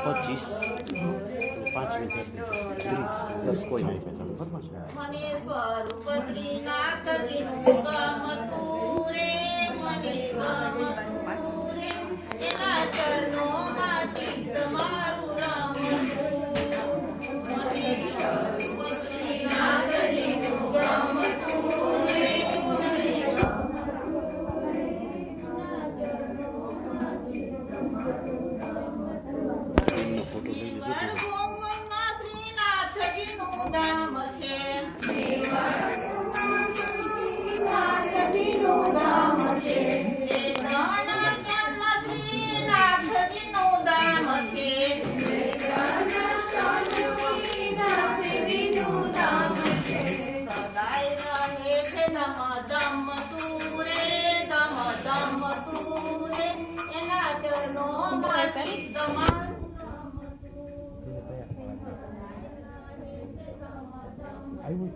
પચીસ 5 મિનિટ 30 10 કોઈ નહીં પેલા બરાબર છે. મને સ્વરૂપ શ્રીનાથજીનું ગમતું રે, મને ગમતું રે, એના ચરણોમાં ચિત્ત મારું રમતું. મને સ્વરૂપ શ્રીનાથજીનું ગમતું રે, ફોટો લઈ લીધો શ્રીનાથજીનું ધામ છે, શ્રીનાથજીનું ધામ છે, શ્રીનાથજીનું ધામ છે, શ્રીનાથજીનું ધામ છે. સદાય રહે છે ધમ ધમ તુરે, ધમ ધમ તુરે, એના ચરણોમાં ચિત્ત મારું. I was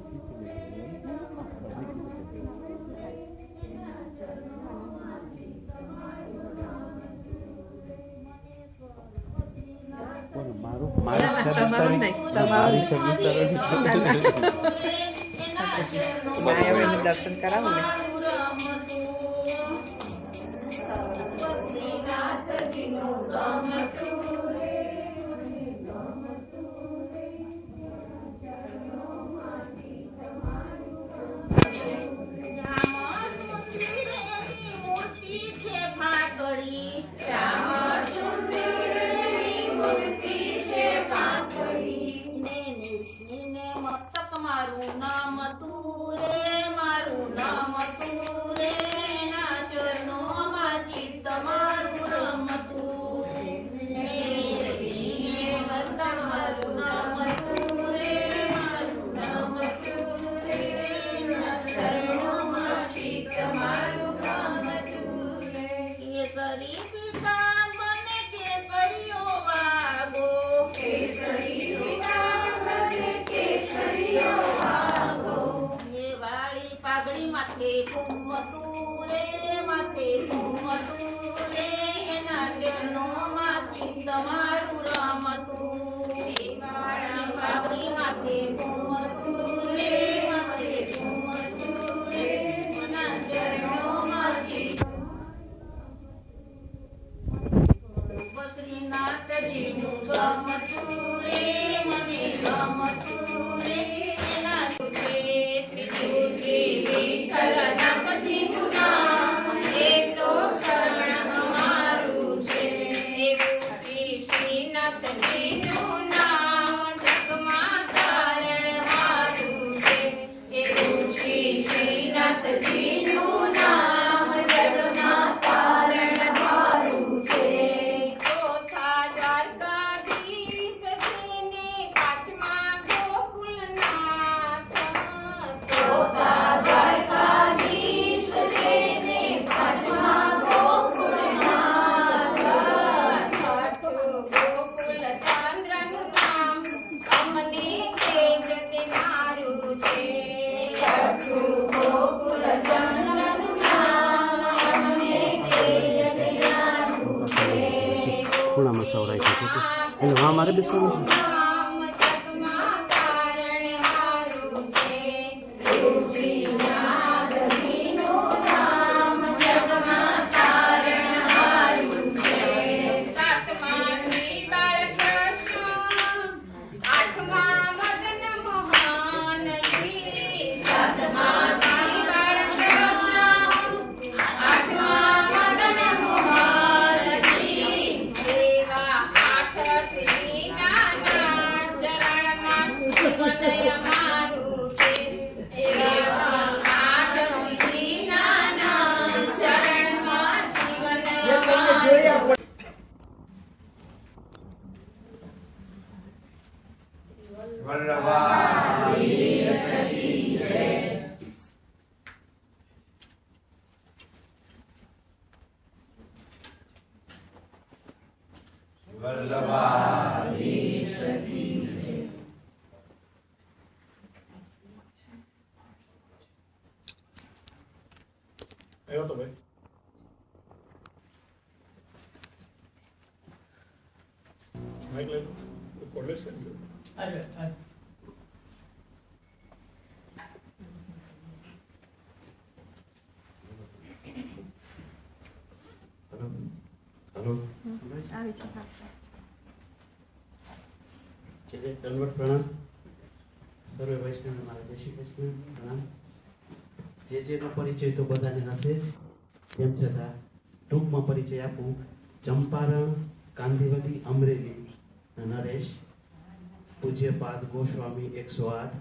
દર્શન કરાવું ને મારું નામ તું રે, મારું નામ તું રે, એના ચરણોમાં ચિત્ત મારું રમતું. મારું નામ તું રે, મારું નામ તું રે, એના ચરણોમાં ચિત્ત મારું રમતું. કેસરી પિતા બને કેસરીઓ વાગો, કેસરી પિતા બને કેસરીઓ વાગો. એ વાળી પાઘડી માથે ઘૂમતું રે, માથે ઘૂમતું રે, એના ચરણોમાં ચિત્ત મારું રમતું. એ વાળી પાઘડી માથે ઘૂમતું રે, માથે ઘૂમતું રે, એના ચરણોમાં ચિત્ત. શ્રીનાથજીનું ગમતું રે, મને ગમતું રે, એના ત્રીજું શ્રી વિઠ્ઠલનાથજીનું નામ, એ તો શરણ મારું છે. શ્રી શ્રીનાથજીનું નામ જગમાં તારણ મારું છે. શ્રી શ્રીનાથજીનું નામ જગમાં તારણ મારું છે. ખૂણામાં સવરાય છે એટલે હા મારે બેસવાનું છે. આવ્યો તો ભાઈ માઇક લઈ લો કોલેજ કરી અરે હલો દંડવત પ્રણામ સર્વે વૈષ્ણવ મારા જય શ્રી કૃષ્ણ પ્રણામ જેનો પરિચય તો બધાને હશે જ તેમ છતાં ટૂંકમાં પરિચય આપું ચંપારણ કાંદીવલી અમરેલી નરેશ પૂજ્યપાદ ગોસ્વામી 108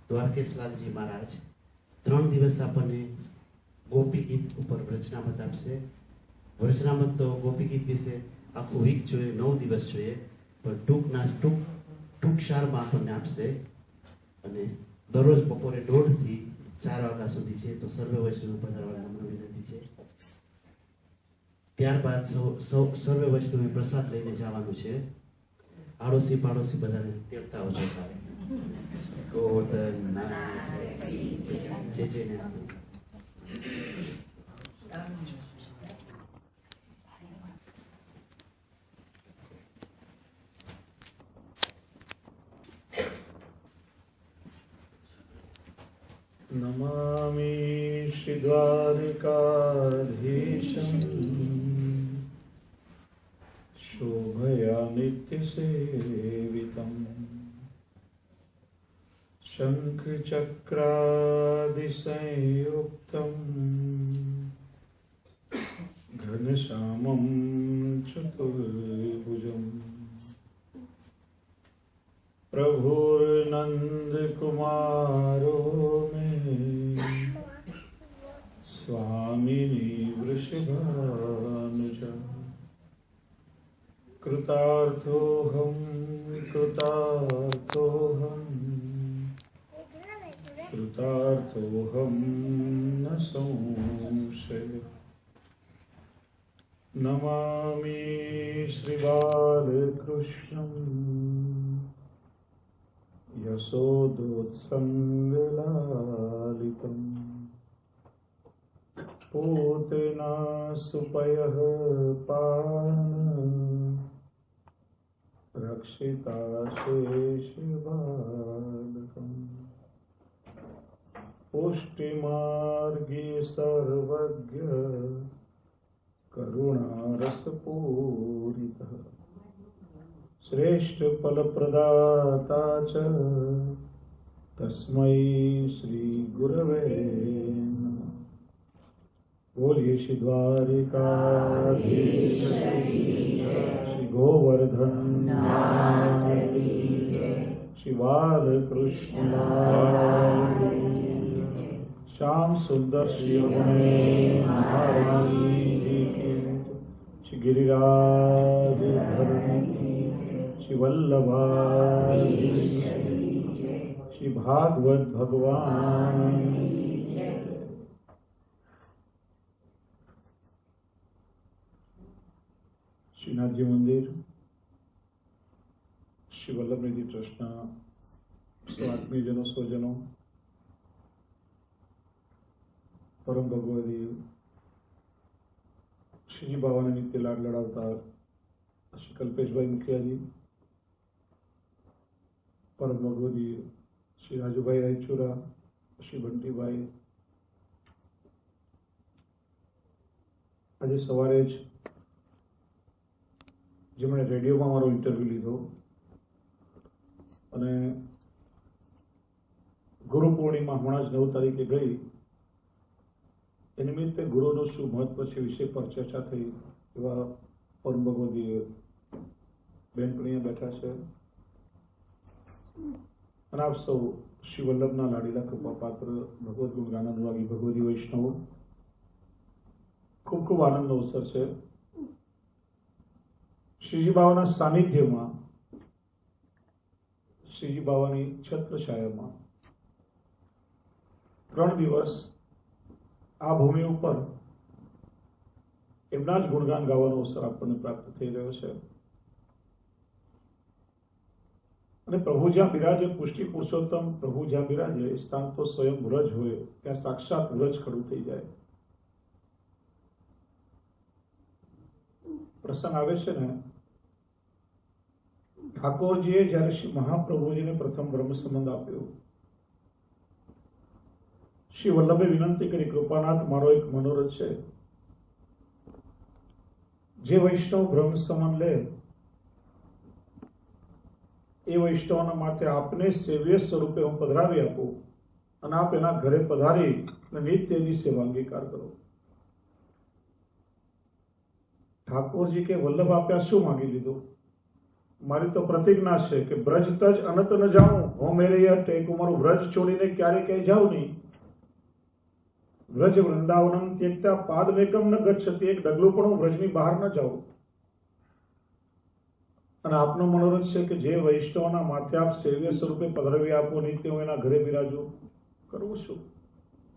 દ્વારકેશલાલજી મહારાજ 3 દિવસ આપણને ગોપી ગીત ઉપર રચનામત આપશે રચનામત તો ગોપી ગીત વિશે આખું વીક જોઈએ 9 દિવસ જોઈએ પણ ટૂંક સારમાં આપણને આપશે અને દરરોજ બપોરે 1:30 થી 4 વાગ્યા સુધી છે તો સર્વે વૈષ્ણવ પધારવાની નમ્ર વિનંતી છે ત્યારબાદ સર્વે વૈષ્ણવે પ્રસાદ લઈને જવાનું છે આડોશી પાડોશી બધાને તેડતા આવજો સારે ગોવર્ધન જે ને नमामि श्रीद्वारिकाधीशं शोभया नित्यसेवितं शङ्खचक्रादिसंयुक्तं घनश्यामं चतुर्भुजम् प्रभुर्नंद कुमारो में स्वामिनी वृषभानुजा कृतार्थोऽहं न संशय नमामि श्रीबालकृष्णं यशोदोत्सङ्गलालितं पूतना सुपयः पान रक्षिता शेषबालकम् पुष्टिमार्गे सर्वज्ञ करुणारसपूरितः श्रेष्ठ फल प्रदाता च तस्मै श्री गुरवे नमः। बोलिए श्री द्वारिकाधीश श्री गोवर्धन श्री बालकृष्ण श्याम सुंदर श्री महाराज श्री गिरिराज धरणी श्री वल्लभाय श्री भागवत भगवान श्रीनाथ जी मंदिर श्री वल्लभ निधि ट्रस्ट आत्मीयजनों स्वजनों परम भगवती श्रीजी बाबा ने नित्य लाड लड़ावता श्री कल्पेश भाई मुखिया जी परम भगवती श्री राजूभाई रायचूरा श्री बंटी भाई आज सवारे जेमणे रेडियो में मारो इंटरव्यू लीधो अने गुरु पूर्णिमा हमणां ज 9 तारीखे गई ए निमित्ते गुरुનું શું મહત્વ છે વિષય પર ચર્ચા થઈ એવા પરમ ભગવતી બેનપણીએ બેઠા છે અને આપ સૌ શ્રી વલ્લભના લાડીલા કૃપા પાત્ર ભગવત ગુણગાન અનુરાગી ભગવતી વૈષ્ણવો ખૂબ ખૂબ આનંદનો અવસર છે શ્રીજી બાવાના સાનિધ્યમાં શ્રીજી બાવાની છત્રછાયામાં 3 દિવસ आ भूमि पर एमना ज गुणगान गावानो अवसर आपने प्राप्त थई रह्यो छे अने प्रभु ज्यां बिराजे पुष्टि पुरुषोत्तम प्रभु ज्यां बिराजे स्थान तो स्वयं व्रज होय त्यां साक्षात व्रज खड़ू थई जाय પ્રસંગ આવે છે ને, ઠાકોરજીએ જ્યારે શ્રી મહાપ્રભુજીને પ્રથમ બ્રહ્મ સંબંધ આપ્યો, શ્રી વલ્લભે વિનંતી કરી, કૃપાનાથ મારો એક મનોરથ છે, જે વૈષ્ણવ બ્રહ્મ સંબંધ લે એ વૈષ્ણવના માથે આપને સેવ્ય સ્વરૂપે હું પધરાવી આપું અને આપ એના ઘરે પધારી અને નિત્યની સેવા અંગીકાર કરો. ઠાકોરજી કે વલ્લભ આપ્યા શું માંગી લીધું? મારી તો પ્રતિજ્ઞા છે કે બ્રજ તજ અનંત ન જાઉં, હો મેરે ટેક, મારું બ્રજ છોડીને ક્યારે ક્યાંય જાઉં નહીં. વ્રજ વૃંદાવનમ ત્યક્તા પાદમેકમ ન ગચ્છતિ, એક ડગલું પણ હું વ્રજની બહાર ન જાઉં. અને આપનો મનોરથ છે કે જે વૈષ્ણવના માથે આપ સેવ્ય સ્વરૂપે પધરાવી આપો, નિત્ય હું એના ઘરે બિરાજું. કરવું શું?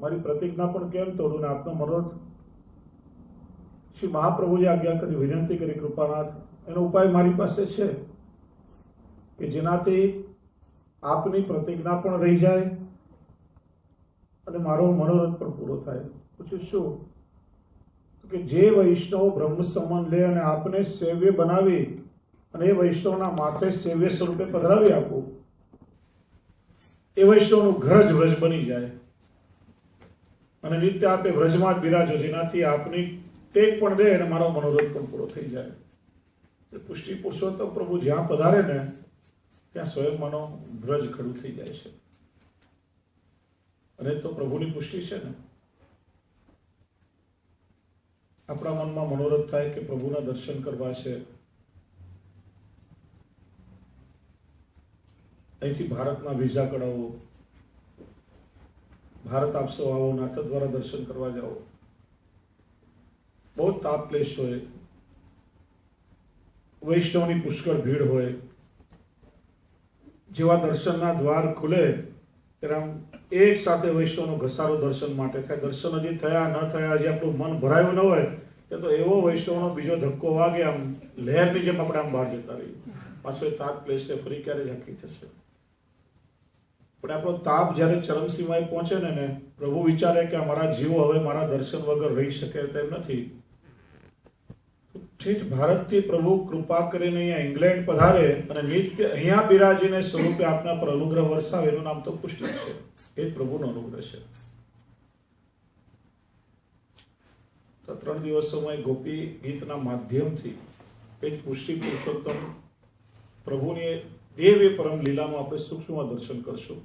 મારી પ્રતિજ્ઞા પણ કેમ તોડું? ને આપનો મનોરથ શ્રી મહાપ્રભુજી આજ્ઞા કરી, વિનંતી કરી, કૃપાનાથ એનો ઉપાય મારી પાસે છે કે જેનાથી આપની પ્રતિજ્ઞા પણ રહી જાય અને મારો મનોરથ પણ પૂરો થાય. પૂછ્યું શું? કે જે વૈષ્ણવ બ્રહ્મ સંબંધ લે અને આપને સેવ્ય બનાવી અને એ વૈષ્ણવના માથે સેવ્ય સ્વરૂપે પધરાવી આપું, એ વૈષ્ણવનું ઘર જ વ્રજ બની જાય અને નિત્ય આપે વ્રજમાં જ બિરાજો, જેનાથી આપની ટેક પણ દે અને મારો મનોરથ પણ પૂરો થઈ જાય. પુષ્ટિ પુરુષોત્તમ પ્રભુ જ્યાં પધારે ને ત્યાં સ્વયં માનો વ્રજ ખડું થઈ જાય છે. અને તો પ્રભુની પુષ્ટિ છે ને. આપણા મનમાં મનોરથ થાય કે પ્રભુના દર્શન કરવા છે, અહીંથી ભારતના વિઝા કઢાવો, ભારત આપશો આવો, નાથ દ્વારા દર્શન કરવા જાઓ. બહુ તાપ ક્લેશ હોય, વૈષ્ણવની પુષ્કળ ભીડ હોય, જેવા દર્શનના દ્વાર ખુલે ત્યારે આમ એક સાથે વૈષ્ણવનો ઘસારો દર્શન માટે થાય. દર્શન હજી થયા ન થયા, હજી આપણું મન ભરાયું ન હોય તો એવો વૈષ્ણવનો બીજો ધક્કો વાગે, આમ લહેરની જેમ આપણે આમ બહાર જતા રહીએ. પાછો એ તાપ ક્લેશ ફરી ક્યારે ઝાંખી થશે? પણ આપણો તાપ જ્યારે ચરમસીમાએ પહોંચે ને પ્રભુ વિચારે કે અમારા જીવો હવે મારા દર્શન વગર રહી શકે તેમ નથી. ઠીક ભારતથી પ્રભુ કૃપા કરીને અહીંયા ઇંગ્લેન્ડ પધારે અને નિત્ય અહીંયા બિરાજીને સ્વરૂપે આપના પર અનુગ્રહ વરસાવે, એનું નામ તો પુષ્ટિ છે. એ પ્રભુનો અનુગ્રહ છે. તો 3 દિવસોમાં ગોપી ગીતના માધ્યમથી એ પુષ્ટિ પુરુષોત્તમ પ્રભુની દેવ્ય પરમ લીલાનું આપણે સૂક્ષ્મ દર્શન કરશું.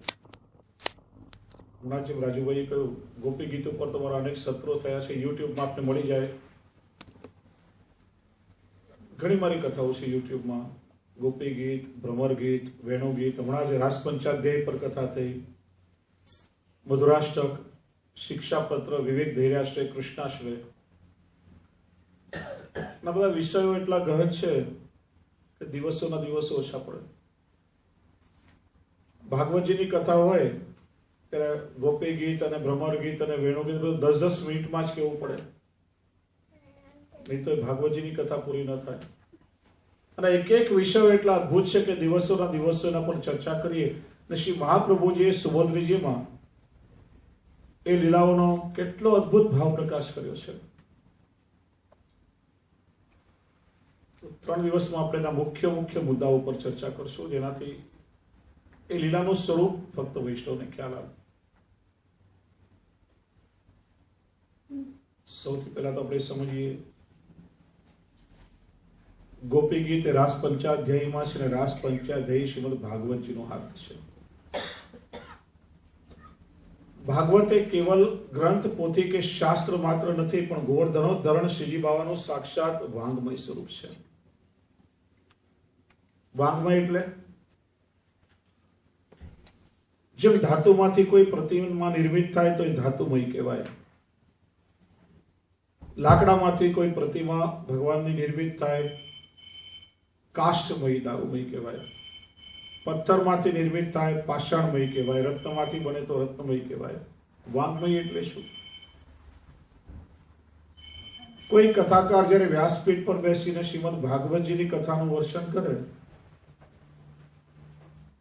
હમણાં જેમ રાજુભાઈએ કહ્યું, ગોપી ગીત ઉપર તમારા અનેક સત્રો થયા છે, યુટ્યુબમાં આપને મળી જાય. ઘણી મારી કથાઓ છે યુટ્યુબમાં, ગોપી ગીત, ભ્રમર ગીત, વેણુ ગીત. હમણાં જ રાસ પંચાધ્યાય પર કથા થઈ, મધુરાષ્ટક, શિક્ષાપત્ર, વિવેક ધૈર્યાશ્રય, કૃષ્ણાશ્રય. આ બધા વિષયો એટલા ગહન છે કે દિવસોના દિવસો ઓછા પડે. ભાગવતજીની કથા હોય ત્યારે ગોપી ગીત અને ભ્રમર ગીત અને વેણુ ગીત બધું 10-10 મિનિટમાં જ કેવું પડે, નહીં તો ભાગવતજીની કથા પૂરી ન થાય. અને એક એક વિષયો એટલા અદભુત છે કે દિવસોના દિવસો એના પર ચર્ચા કરીએ. અને શ્રી મહાપ્રભુજીએ સુબોધનીજીમાં એ લીલાઓનો કેટલો અદભુત ભાવ પ્રકાશ કર્યો છે. 3 દિવસમાં આપણે એના મુખ્ય મુદ્દાઓ પર ચર્ચા કરશું, જેનાથી એ લીલાનું સ્વરૂપ ફક્ત વૈષ્ણવને ખ્યાલ આવે. સૌથી પહેલા તો આપણે સમજીએ, ગોપી ગીત એ રાસ પંચાધ્યાયમાં છે, અને રાસ પંચાધ્યાય શ્રીમદ ભાગવતજીનો હાથ છે. ભાગવત એ કેવલ ગ્રંથ, પોથી કે શાસ્ત્ર માત્ર નથી, પણ ગોવર્ધનોદ્ધરણ શ્રીજી બાવાનું સાક્ષાત વાંગમય સ્વરૂપ છે. વાંગમય એટલે જેમ ધાતુમાંથી કોઈ પ્રતિમા નિર્મિત થાય તો એ ધાતુમય કહેવાય. લાકડામાંથી કોઈ પ્રતિમા ભગવાનની નિર્મિત થાય, કાષ્ઠમય, દારૂમય કહેવાય. પથ્થરમાંથી નિર્મિત થાય, પાષાણમય કહેવાય. રત્નમાંથી બને તો રત્નમય કહેવાય. વાંગમય એટલે શું? કોઈ કથાકાર જ્યારે વ્યાસપીઠ પર બેસીને શ્રીમદ ભાગવતજીની કથાનું વર્ષન કરે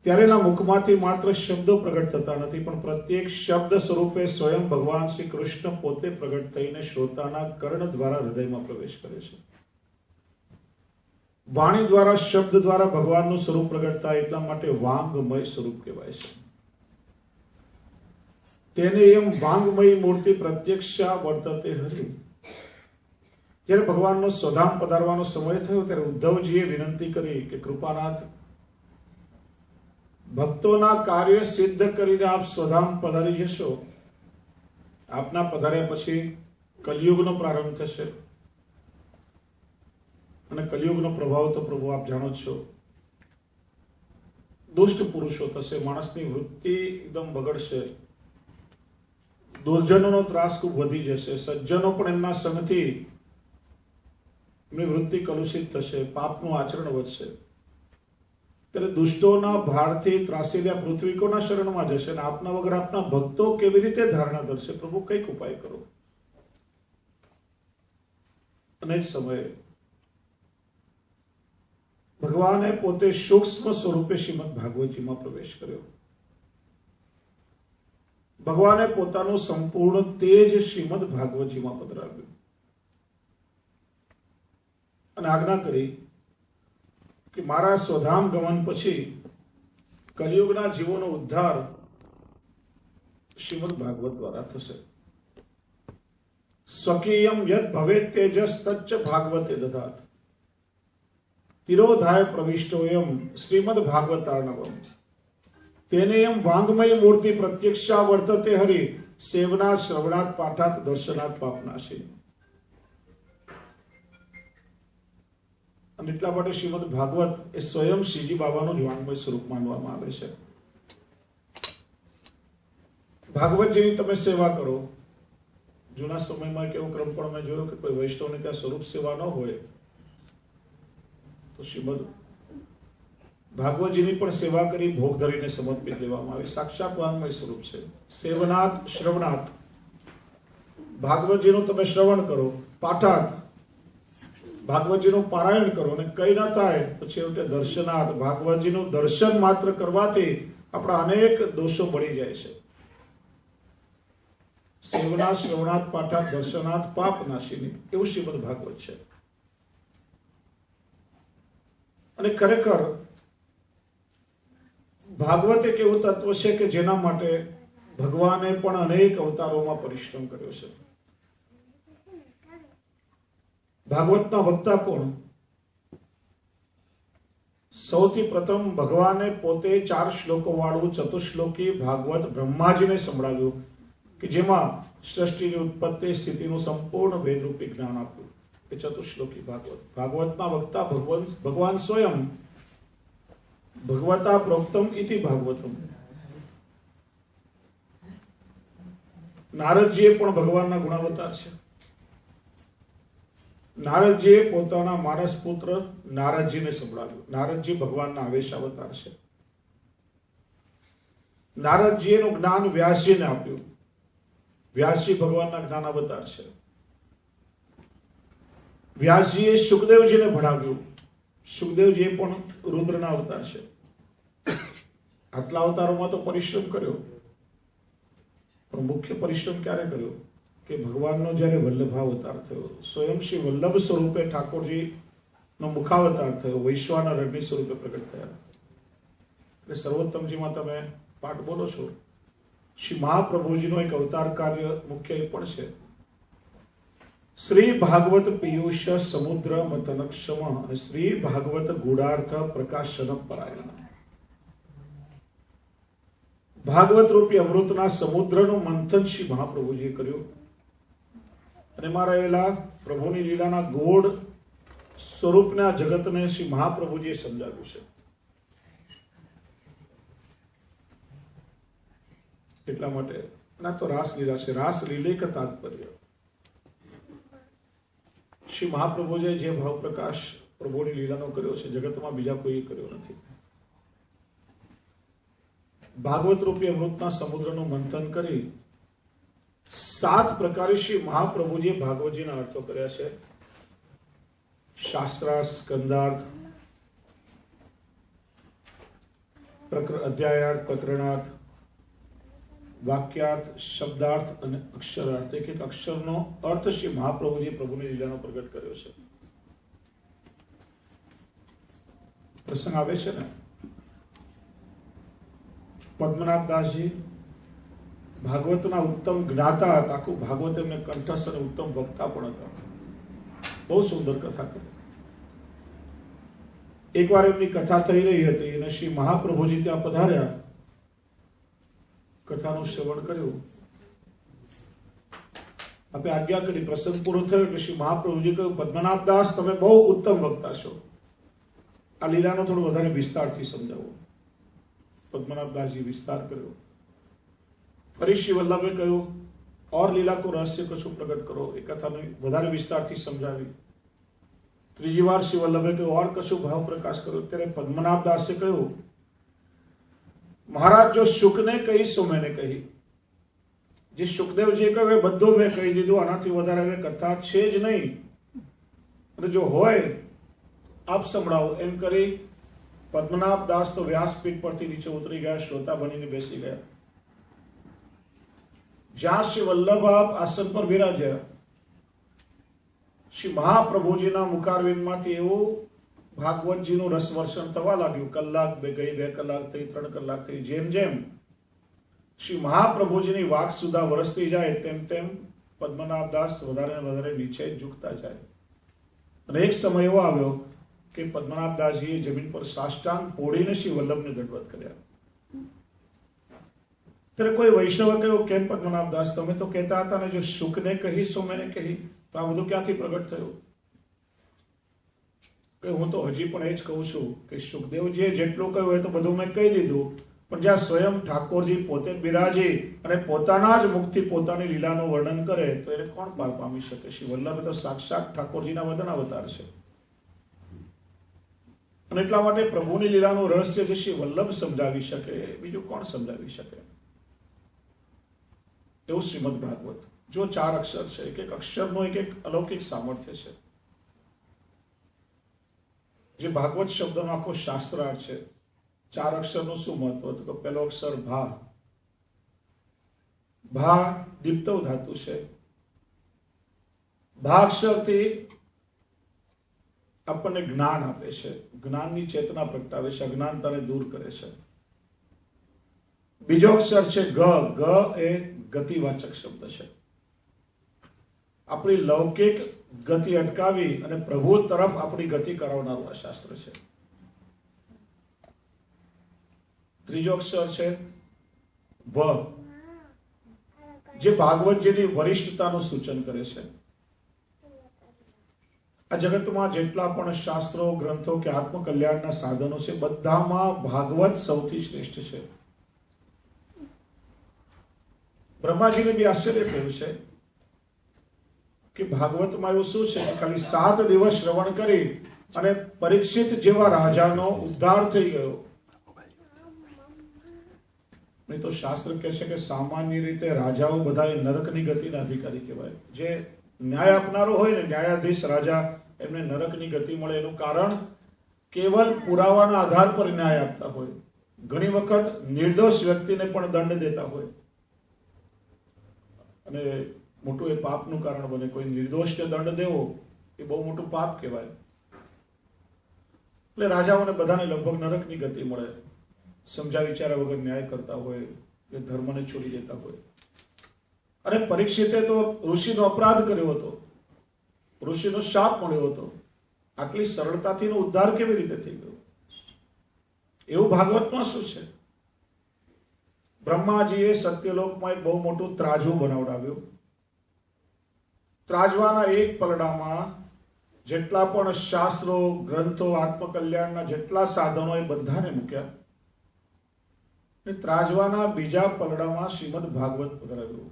ત્યારે એના મુખમાંથી માત્ર શબ્દો પ્રગટ થતા નથી, પણ પ્રત્યેક શબ્દ સ્વરૂપે સ્વયં ભગવાન શ્રી કૃષ્ણ પોતે પ્રગટ થઈને શ્રોતાના કર્ણ દ્વારા હૃદયમાં પ્રવેશ કરે છે. વાણી દ્વારા, શબ્દ દ્વારા ભગવાનનું સ્વરૂપ પ્રગટ થાય એટલા માટે વાંગમય સ્વરૂપ કહેવાય છે. તેને એમ વાંગમય મૂર્તિ પ્રત્યક્ષા વર્તતે હરિ. જ્યારે ભગવાનનો સ્વધામ પધારવાનો સમય થયો ત્યારે ઉદ્ધવજીએ વિનંતી કરી કે કૃપાનાથ, ભક્તોના કાર્ય સિદ્ધ કરીને આપ સ્વધામ પધારી જશો. આપના પધાર્યા પછી કલિયુગનો પ્રારંભ થશે અને કલિયુગનો પ્રભાવ તો પ્રભુ આપ જાણો છો, દુષ્ટ પુરુષો થશે, માણસની વૃત્તિ એકદમ બગડશે, દુર્જનોનો ત્રાસ ખૂબ વધી જશે, સજ્જનો પણ એમના સંગથી એમની વૃત્તિ કલુષિત થશે, પાપનું આચરણ વધશે. ત્યારે દુષ્ટોના ભારથી ત્રાસેલા પૃથ્વી કોના શરણમાં જશે અને આપના વગર આપના ભક્તો કેવી રીતે ધારણા કરશે? પ્રભુ કંઈક ઉપાય કરો. અને જ સમયે ભગવાને પોતે સૂક્ષ્મ સ્વરૂપે શ્રીમદ ભાગવતજીમાં પ્રવેશ કર્યો. ભગવાને પોતાનું સંપૂર્ણ તેજ શ્રીમદ ભાગવતજીમાં પધરાવ્યું અને આજ્ઞા કરી કે મારા સ્વધામ ગમન પછી કલિયુગના જીવોનો ઉદ્ધાર શ્રીમદ ભાગવત દ્વારા થશે. સ્વકીયમ યદ ભવેત તેજસ તચ્ચ ભાગવતે દધાત તિરોધાય પ્રવિષ્ટોયમ શ્રીમદ ભાગવતાર્ણવમ તેને એમ વાંગમય મૂર્તિ પ્રત્યક્ષા વર્તતે હરિ સેવનાથ શ્રવણાથ પાઠાત દર્શનાથ પાપનાશી. અને એટલા માટે શ્રીમદ ભાગવત એ સ્વયં શ્રીજી બાબાનું જ વાંગમય સ્વરૂપ માનવામાં આવે છે. ભાગવતજીની તમે સેવા કરો. જૂના સમયમાં કેવો ક્રમ પણ મેં જોયો કે કોઈ વૈષ્ણવને ત્યાં સ્વરૂપ સેવા ન હોય તો શ્રીમદ ભાગવતજીની પણ સેવા કરી ભોગ ધરીને સમર્પિત લેવામાં આવે. સાક્ષાત વાંગમય સ્વરૂપ છે. સેવનાથ શ્રવણાથ, ભાગવતજીનું તમે શ્રવણ કરો, પાઠાત ભાગવતજીનું પારાયણ કરો અને કઈ ના થાય તો છેવટે દર્શનાથ, ભાગવતજીનું દર્શન માત્ર કરવાથી આપણા અનેક દોષો બળી જાય છે. સેવનાથ શ્રવણાથ પાઠાત દર્શનાથ પાપ નાશીની, એવું શ્રીમદ ભાગવત છે. અને ખરેખર ભાગવત એક એવું તત્વ છે કે જેના માટે ભગવાને પણ અનેક અવતારોમાં પરિશ્રમ કર્યો છે. ભાગવતના વક્તા કોણ? સૌથી પ્રથમ ભગવાને પોતે 4 શ્લોકો વાળું ચતુશ્લોકી ભાગવત બ્રહ્માજીને સંભળાવ્યું કે જેમાં સૃષ્ટિની ઉત્પત્તિ સ્થિતિનું સંપૂર્ણ વેદરૂપી જ્ઞાન આપ્યું. એ ચતુશ્લોકી ભાગવત. ભાગવતના વક્તા ભગવાન સ્વયં. ભગવતા પ્રોક્તમ ઇતિ ભાગવતમ. નારદજીએ પણ ભગવાનના ગુણાવતાર છે. નારદજીએ પોતાના માનસ પુત્ર નારદજીને સંભળાવ્યું. નારદજી ભગવાનના આવેશ અવતાર છે. નારદજીનું જ્ઞાન વ્યાસજીને આપ્યું. વ્યાસજી ભગવાનના જ્ઞાન અવતાર છે. વ્યાસજીએ સુખદેવજીને ભણાવ્યું. સુખદેવજીએ પણ રુદ્રના અવતાર છે. આટલા અવતારોમાં તો પરિશ્રમ કર્યો, પણ મુખ્ય પરિશ્રમ ક્યારે કર્યો કે ભગવાનનો જ્યારે વલ્લભાવતાર થયો, સ્વયં શ્રી વલ્લભ સ્વરૂપે ઠાકોરજીનો મુખાવતાર થયો, વૈશ્વાનર અગ્નિ સ્વરૂપે પ્રગટ થયા. એટલે સર્વોત્તમજીમાં તમે પાઠ બોલો છો, શ્રી મહાપ્રભુજીનો એક અવતાર કાર્ય મુખ્ય એ પણ છે. શ્રી ભાગવત પિયુષ સમુદ્ર મતનક્ષમ અને શ્રી ભાગવત ગૂઢાર્થ પ્રકાશન પરાયણ. ભાગવત રૂપી અમૃતના સમુદ્રનું મંથન શ્રી મહાપ્રભુજીએ કર્યું અને એમાં રહેલા પ્રભુની લીલાના ગોળ સ્વરૂપના જગતને શ્રી મહાપ્રભુજીએ સમજાવ્યું છે. એટલા માટે ના તો રાસલીલા છે. રાસલીલે કે તાત્પર્ય શ્રી મહાપ્રભુજીએ જે ભાવ પ્રકાશ પ્રભુની લીલાનો કર્યો છે જગતમાં બીજા કોઈ કર્યો નથી. ભાગવત રૂપી અમૃતના સમુદ્રનું મંથન કરી 7 પ્રકારે શ્રી મહાપ્રભુજીએ ભાગવતજીના અર્થો કર્યા છે. શાસ્ત્રાર્થ, સ્કંદાર્થ, અધ્યાયાર્થ, પ્રકરણાર્થ, વાક્યાર્થ, શબ્દાર્થ અને અક્ષરાર્થ. એક એક અક્ષરનો અર્થ શ્રી મહાપ્રભુજીએ પ્રભુની લીલાનો પ્રગટ કર્યો છે. પ્રસંગ આવે છે ને, પદ્મનાભદાસજી ભાગવતના ઉત્તમ જ્ઞાતા હતા. આખું ભાગવત એમને કંઠસ્થ અને ઉત્તમ વક્તા પણ હતા. બહુ સુંદર કથા કરી. એકવાર એમની કથા થઈ રહી હતી અને શ્રી મહાપ્રભુજી ત્યાં પધાર્યા, કથાનું શ્રવણ કર્યું. આપણે આજ્ઞા કરી, પ્રસંગ પૂરો થયો એટલે શ્રી મહાપ્રભુજી કહ્યું, પદ્મનાભદાસ તમે બહુ ઉત્તમ વક્તા છો, આ લીલાનો થોડો વધારે વિસ્તારથી સમજાવો. પદ્મનાભદાસજી વિસ્તાર કર્યો. ફરી શ્રી વલ્લભે કહ્યું, और लीला को रहस्य कछु प्रकट करो. એ કથાને વધારે વિસ્તારથી સમજાવી. ત્રીજી વાર શ્રી વલ્લભે કહ્યું, और कछु भाव प्रकाश करो. ત્યારે પદ્મનાભદાસે કહ્યું, મહારાજ જો શુકને કહી સો મેને કહી. જે સુખદેવજીએ કહ્યું એ બધું મેં કહી દીધું, આનાથી વધારે હવે કથા છે જ નહીં, અને જો હોય આપ સંભળાવો. એમ કરી પદ્મનાભદાસ તો વ્યાસપીઠ પરથી નીચે ઉતરી ગયા, શ્રોતા બનીને બેસી ગયા. જ્યાં શ્રી વલ્લભ આસન પર બિરાજ્યા, શ્રી મહાપ્રભુજીના મુખારવિંદમાંથી એવું ભાગવતજીનું રસવર્ષણ થવા લાગ્યું. કલાક બે ગઈ, 2 કલાક થઈ, 3 કલાક થઈ. જેમ જેમ શ્રી મહાપ્રભુજીની વાક સુધા વરસતી જાય તેમ તેમ પદ્મનાભદાસ વધારે વધારે નીચે ઝૂકતા જાય. અને એક સમય એવો આવ્યો કે પદ્મનાભદાસજીએ જમીન પર સાષ્ટાંગ પોડીને શ્રી વલ્લભને દંડવત કર્યા. ત્યારે કોઈ વૈષ્ણવે કહ્યું, કેમ પદ્મનાભદાસ, તમે તો કહેતા હતા ને જો શુકને કહી સો મેને કહી, તો આ બધું ક્યાંથી પ્રગટ થયું? કે હું તો હજી પણ એ જ કહું છું કે સુખદેવજીએ જેટલું કહ્યું એ તો બધું મેં કહી દીધું, પણ જ્યાં સ્વયં ઠાકોરજી પોતે બિરાજી અને પોતાના જ મુખથી પોતાની લીલાનું વર્ણન કરે તો એને કોણ પાર પામી શકે? શ્રી વલ્લભે તો સાક્ષાત ઠાકોરજીના વદન અવતાર છે. અને એટલા માટે પ્રભુની લીલાનું રહસ્ય જે શ્રી વલ્લભ સમજાવી શકે, બીજું કોણ સમજાવી શકે? એવું શ્રીમદ ભાગવત. જો 4 અક્ષર છે, એક એક અક્ષરનું એક એક અલૌકિક સામર્થ્ય છે. જે ભાગવત શબ્દનો આખો શાસ્ત્રાર્થ છે. 4 અક્ષરનું શું મહત્વ? તો પહેલો અક્ષર ભા. ભા દીપ્તવ ધાતુ છે. ભા અક્ષરથી આપણને જ્ઞાન આપે છે, જ્ઞાનની ચેતના પ્રગટાવે છે, અજ્ઞાનતાને દૂર કરે છે. બીજો અક્ષર છે ગ. ગ એ ગતિવાચક શબ્દ છે. આપણી લૌકિક ગતિ અટકાવી અને પ્રભુ તરફ આપણી ગતિ કરાવનારું આ શાસ્ત્ર છે. ત્રીજો અક્ષર છે વ, જે ભાગવતજીની વરિષ્ઠતાનું સૂચન કરે છે. આ જગતમાં જેટલા પણ શાસ્ત્રો, ગ્રંથો કે આત્મકલ્યાણના સાધનો છે, બધામાં ભાગવત સૌથી શ્રેષ્ઠ છે. બ્રહ્માજીને બી આશ્ચર્ય થયું છે કે ભાગવતમાં એવું શું છે કે ખાલી 7 દિવસ શ્રવણ કરી અને પરીક્ષિત જેવા રાજાનો ઉદ્ધાર થઈ ગયો. નહીં તો શાસ્ત્ર કહે છે કે સામાન્ય રીતે રાજાઓ બધા નરકની ગતિના અધિકારી કહેવાય. જે ન્યાય આપનારો હોય ને, ન્યાયાધીશ રાજા, એમને નરકની ગતિ મળે. એનું કારણ કેવલ પુરાવાના આધાર પર ન્યાય આપતા હોય. ઘણી વખત નિર્દોષ વ્યક્તિને પણ દંડ દેતા હોય અને મોટું એ પાપનું કારણ બને. કોઈ નિર્દોષને દંડ દેવો એ બહુ મોટું પાપ કહેવાય. એટલે રાજાઓને બધાને લગભગ નરકની ગતિ મળે. સમજા વિચારા વગર ન્યાય કરતા હોય, એ ધર્મને છોડી દેતા હોય. અને પરીક્ષિતે તો ઋષિનો અપરાધ કર્યો હતો, ઋષિનો શાપ મળ્યો હતો. આટલી સરળતાથી નો ઉદ્ધાર કેવી રીતે થઈ ગયો? એવું ભાગવતમાં શું છે? બ્રહ્માજીએ સત્યલોકમાં એક બહુ મોટું ત્રાજવું બનાવડાવ્યું. ત્રાજવાના એક પલડામાં જેટલા પણ શાસ્ત્રો, ગ્રંથો, આત્મકલ્યાણના જેટલા સાધનો એ બધાને મૂક્યા. ત્રાજવાના બીજા પલડામાં શ્રીમદ ભાગવત પધરાવ્યું.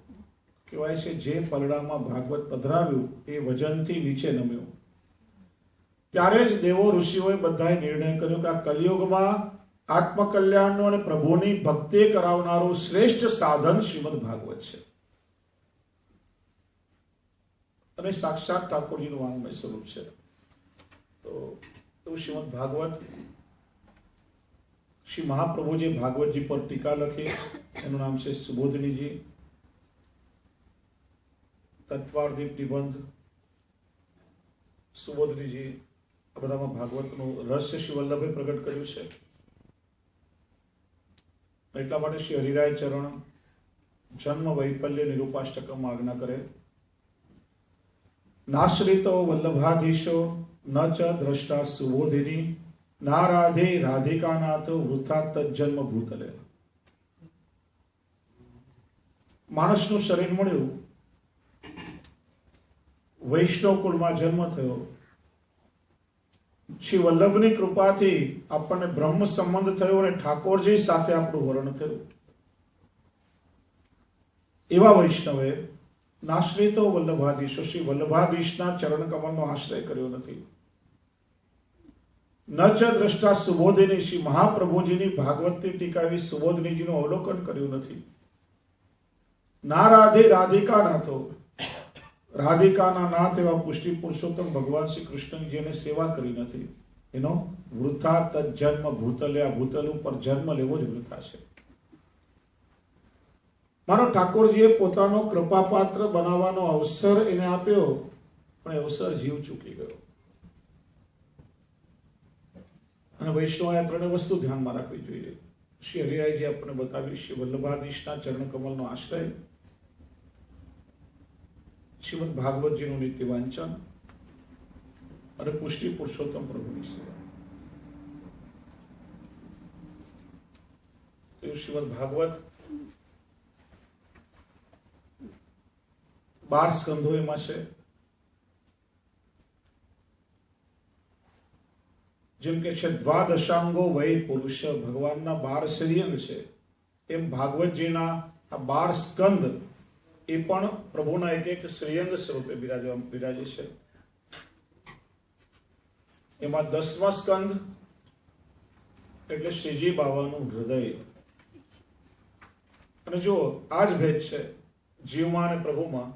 કહેવાય છે જે પલડામાં ભાગવત પધરાવ્યું એ વજનથી નીચે નમ્યું. ત્યારે જ દેવો ઋષિઓએ બધાએ નિર્ણય કર્યો કે આ કલિયુગમાં આત્મકલ્યાણનું અને પ્રભુની ભક્તિ કરાવનારું શ્રેષ્ઠ સાધન શ્રીમદ ભાગવત છે. અને સાક્ષાત ઠાકોરજીનું વાંગ્મય સ્વરૂપ છે. તો એવું શ્રીમદ ભાગવત. શ્રી મહાપ્રભુજી ભાગવતજી પર ટીકા લખી, એનું નામ છે સુબોધનીજી. તત્વાર્ધિક નિબંધ સુબોધનીજી આ બધામાં ભાગવતનું રહસ્ય શ્રી વલ્લભે પ્રગટ કર્યું છે. એટલા માટે શ્રી હરિરાય ચરણ જન્મ વૈપલ્ય નિરૂપાષ્ટકમ આજ્ઞા કરે, નાશ્રિતો વલ્લભાધીશો ન ચ દ્રષ્ટા સુબોધિની ના રાધે રાધિકાનાથ વૃથા તજન્મ ભૂતલે. માણસનું શરીર મળ્યું, વૈષ્ણવ કુળમાં જન્મ થયો, શ્રી વલ્લભની કૃપાથી આપણને બ્રહ્મ સંબંધ થયો અને ઠાકોરજી સાથે આપણું વરણ થયું. એવા વૈષ્ણવે નાશ્રિતો વલ્લભાધીશો શ્રી વલ્લભાધીશના ચરણ કમળનો આશ્રય કર્યો નથી. ન ચ દ્રષ્ટા સુબોધિની શ્રી મહાપ્રભુજીની ભાગવતની ટીકા એવી સુબોધનીજીનું અવલોકન કર્યું નથી. ના રાધે રાધિકા નાથો, રાધિકાના નાથ એવા પુષ્ટિ પુરુષોત્તમ ભગવાન શ્રી કૃષ્ણ જેને સેવા કરી નથી, એનો વૃથા તજન્મ ભૂતલે, આ ભૂતલ ઉપર જન્મ લેવો જ વૃથા છે. મારો ઠાકોરજીએ પોતાનો કૃપાપાત્ર બનાવવાનો અવસર એને આપ્યો, પણ એ અવસર જીવ ચૂકી ગયો. અને વૈષ્ણવ આ ત્રણેય વસ્તુ ધ્યાનમાં રાખવી જોઈએ. શ્રી હરિરાયજી આપણને બતાવ્યું, શ્રી વલ્લભાધીશના ચરણ કમલનો આશ્રય, શ્રીમદ ભાગવતજીનું નિત્ય વાંચન અને પુષ્ટિ પુરુષોત્તમ પ્રભુની સેવા. શ્રીમદ ભાગવત 12 સ્કંધો એમાં છે. જેમ કે છે દ્વાદશાંગો વય પુરુષ, ભગવાનના 12 શ્રીઅંગ છે, એમ ભાગવતજીના આ 12 સ્કંદ એ પણ પ્રભુના એક એક શ્રીઅંગ સ્વરૂપે બિરાજે છે. એમાં 10મા સ્કંદ એટલે શ્રીજી બાવાનું હૃદય. અને જો આ જ ભેદ છે જીવમાં અને પ્રભુમાં.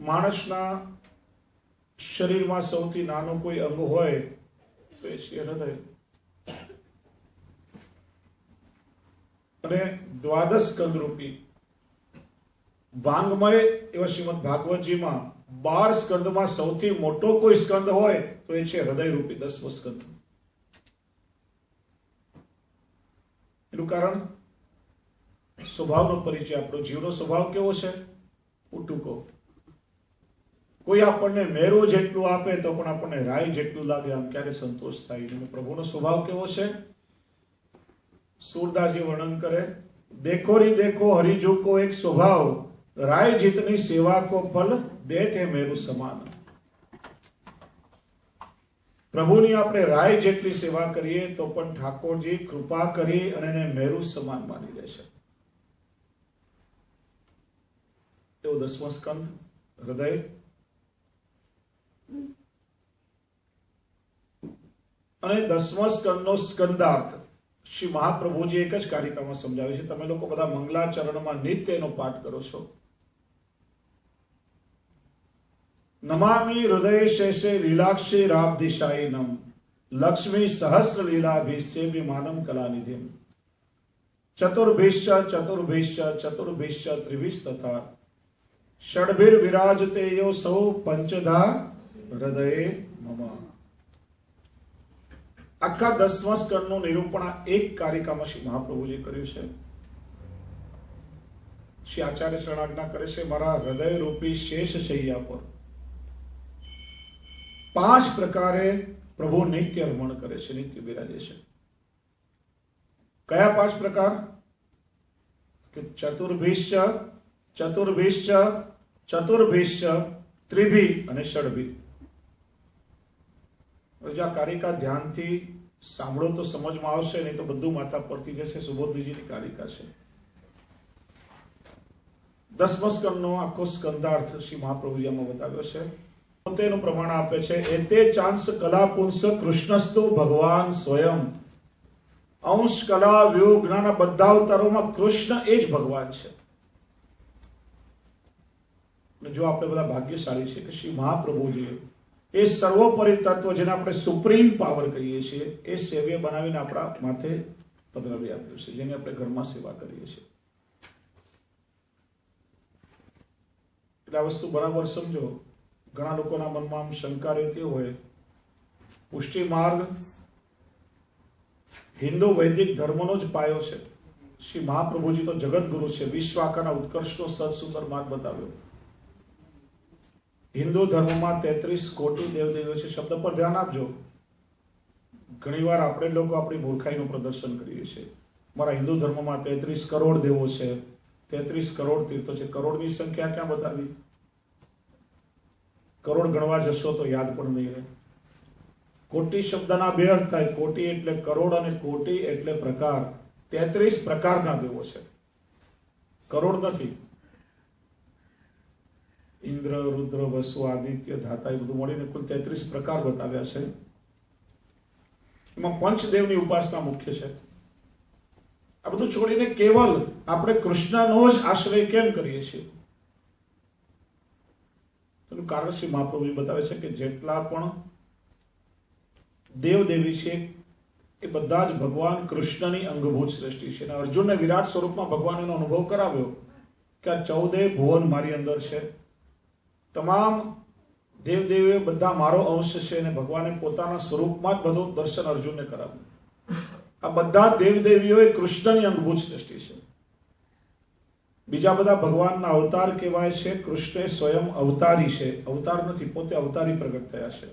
માણસના શરીરમાં સૌથી નાનું કોઈ અંગ હોય તો એ છે હૃદય. અને દ્વાદશ સ્કંદ રૂપી વાંગમય એવા શ્રીમદ ભાગવતજીમાં 12 સ્કંદમાં સૌથી મોટો કોઈ સ્કંદ હોય તો એ છે હૃદય રૂપી 10મો સ્કંદ. એનું કારણ સ્વભાવનો પરિચય. આપણો જીવનો સ્વભાવ કેવો છે? ઉટુકો. કોઈ આપણને મેરો જેટલું આપે તો પણ આપણને રાય જેટલું લાગે, આમ ક્યારે સંતોષ થાય નહીં. પ્રભુનો સ્વભાવ કેવો છે? सूरदासजी वर्णन करे, देखो री देखो हरिजू को एक स्वभाव, राय जितनी सेवा को फल देते मेरु समान. प्रभुनी आपणे राय जेटली सेवा करीए तो पण ठाकोरजी कृपा करी अने એને મેરુ સમાન માની લે છે. એવો 10મો સ્કંદ હૃદય. અને 10મા સ્કંદનો સ્કંદાર્થ શ્રી મહાપ્રભુજી એક જ કારિકામાં સમજાવે છે. તમે લોકો બધા મંગલાચરણમાં નિત્ય એનો પાઠ કરો છો. નમામિ હૃદય શેષે લીલાક્ષી રાબધિશાયિનમ લક્ષ્મી સહસ્ર લીલાભિષેવ્યમાનમ કલાનિધિમ ચતુર્ભિશ્ચ ચતુર્ભિશ્ચ ચતુર્ભિશ્ચ ત્રિભિશ તથા ષડભિર વિરાજતે યો સૌ પંચધા હૃદયે મમ. આખા 10મા સ્કંદનું નિરૂપણ એક કારિકામાં શ્રી મહાપ્રભુજી કર્યું છે. શ્રી આચાર્ય શરણાજ્ઞા કરે છે, મારા હૃદય રૂપી શેષ શૈયા પર 5 પ્રકારે પ્રભુ નિત્ય રમણ કરે છે, નિત્ય બિરાજે છે. કયા 5 પ્રકાર? કે ચતુર્ભિશ્ચ ચતુર્ભિશ્ચ ચતુર્ભિશ્ચ ત્રિભી અને ષડભી. આ કારિકા ધ્યાનથી સાંભળો તો સમજમાં આવશે, નહીં તો બધું માથા પડતી જશે. સુબોધજીની કારિકા છે. 10મા સ્કંદનો આખો સ્કંદાર્થ શ્રી મહાપ્રભુજી આમાં બતાવ્યો છે. તેનું પ્રમાણ આપે છે, એતે ચાંસ કલા પુંસ કૃષ્ણસ્તુ ભગવાન સ્વયં. અંશ કલા વ્યોગ જ્ઞાન બધા અવતારોમાં કૃષ્ણ એ જ ભગવાન છે. જો આપણે બધા ભાગ્યશાળી છે કે શ્રી મહાપ્રભુજીએ એ સર્વોપરી તત્વ જેને આપણે સુપ્રીમ પાવર કહીએ છીએ એ સેવ્ય બનાવીને આપણા માથે પધરાવી આપ્યું છે, જેને આપણે ઘરમાં સેવા કરીએ છીએ. એટલે આ વસ્તુ બરાબર સમજો. ઘણા લોકોના મનમાં આમ શંકા રહેતી હોય, પુષ્ટિ માર્ગ હિન્દુ વૈદિક ધર્મનો જ પાયો છે. શ્રી મહાપ્રભુજી તો જગતગુરુ છે, વિશ્વ આખાના ઉત્કર્ષનો સત સુંદર માર્ગ બતાવ્યો. હિન્દુ ધર્મમાં 33 કોટી દેવદેવીઓ છે. શબ્દ પર ધ્યાન આપજો. ઘણીવાર આપણે લોકો આપણી મૂર્ખાઈનું પ્રદર્શન કરીએ છીએ. મારા હિન્દુ ધર્મમાં 33 કરોડ દેવો છે, 33 કરોડ તીર્થો છે. કરોડની સંખ્યા ક્યાં બતાવી? કરોડ ગણવા જશો તો યાદ પણ નહીં રહે. કોટી શબ્દના બે અર્થ થાય. કોટી એટલે કરોડ અને કોટી એટલે પ્રકાર. 33 પ્રકારના દેવો છે, કરોડ નથી. ઇન્દ્ર, રુદ્ર, વસુ, આદિત્ય, ધાતા એ બધું મળીને કુલ 33 પ્રકાર બતાવ્યા છે. એમાં પંચદેવની ઉપાસના મુખ્ય છે. આ બધું છોડીને કેવલ આપણે કૃષ્ણનો જ આશ્રય કેમ કરીએ છીએ? તેનું કારણ શ્રી મહાપ્રભુજી બતાવે છે કે જેટલા પણ દેવ દેવી છે એ બધા જ ભગવાન કૃષ્ણની અંગભૂત સૃષ્ટિ છે. અને અર્જુનને વિરાટ સ્વરૂપમાં ભગવાન એનો અનુભવ કરાવ્યો કે આ 14 ભુવન મારી અંદર છે, તમામ દેવદેવીઓ બધા મારો અંશ છે. અને ભગવાને પોતાના સ્વરૂપમાં જ બધું દર્શન અર્જુનને કરાવ્યું. આ બધા દેવદેવીઓ એ કૃષ્ણની અંગભૂત સૃષ્ટિ છે. બીજા બધા ભગવાનના અવતાર કહેવાય છે. કૃષ્ણ સ્વયં અવતારી છે, અવતાર નથી, પોતે અવતારી પ્રગટ થયા છે.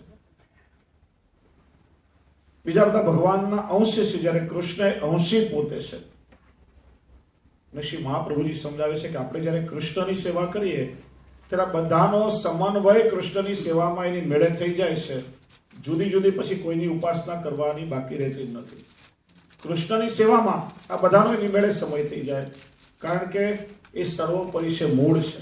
બીજા બધા ભગવાનના અંશ છે, જ્યારે કૃષ્ણ અંશી પોતે છે. અને શ્રી મહાપ્રભુજી સમજાવે છે કે આપણે જ્યારે કૃષ્ણની સેવા કરીએ ત્યારે બધાનો સમન્વય કૃષ્ણની સેવામાં એની મેળે થઈ જાય છે. જુદી જુદી પછી કોઈની ઉપાસના કરવાની બાકી રહેતી જ નથી. કૃષ્ણની સેવામાં આ બધાનો એની મેળે સમય થઈ જાય, કારણ કે એ સર્વોપરી છે, મૂળ છે.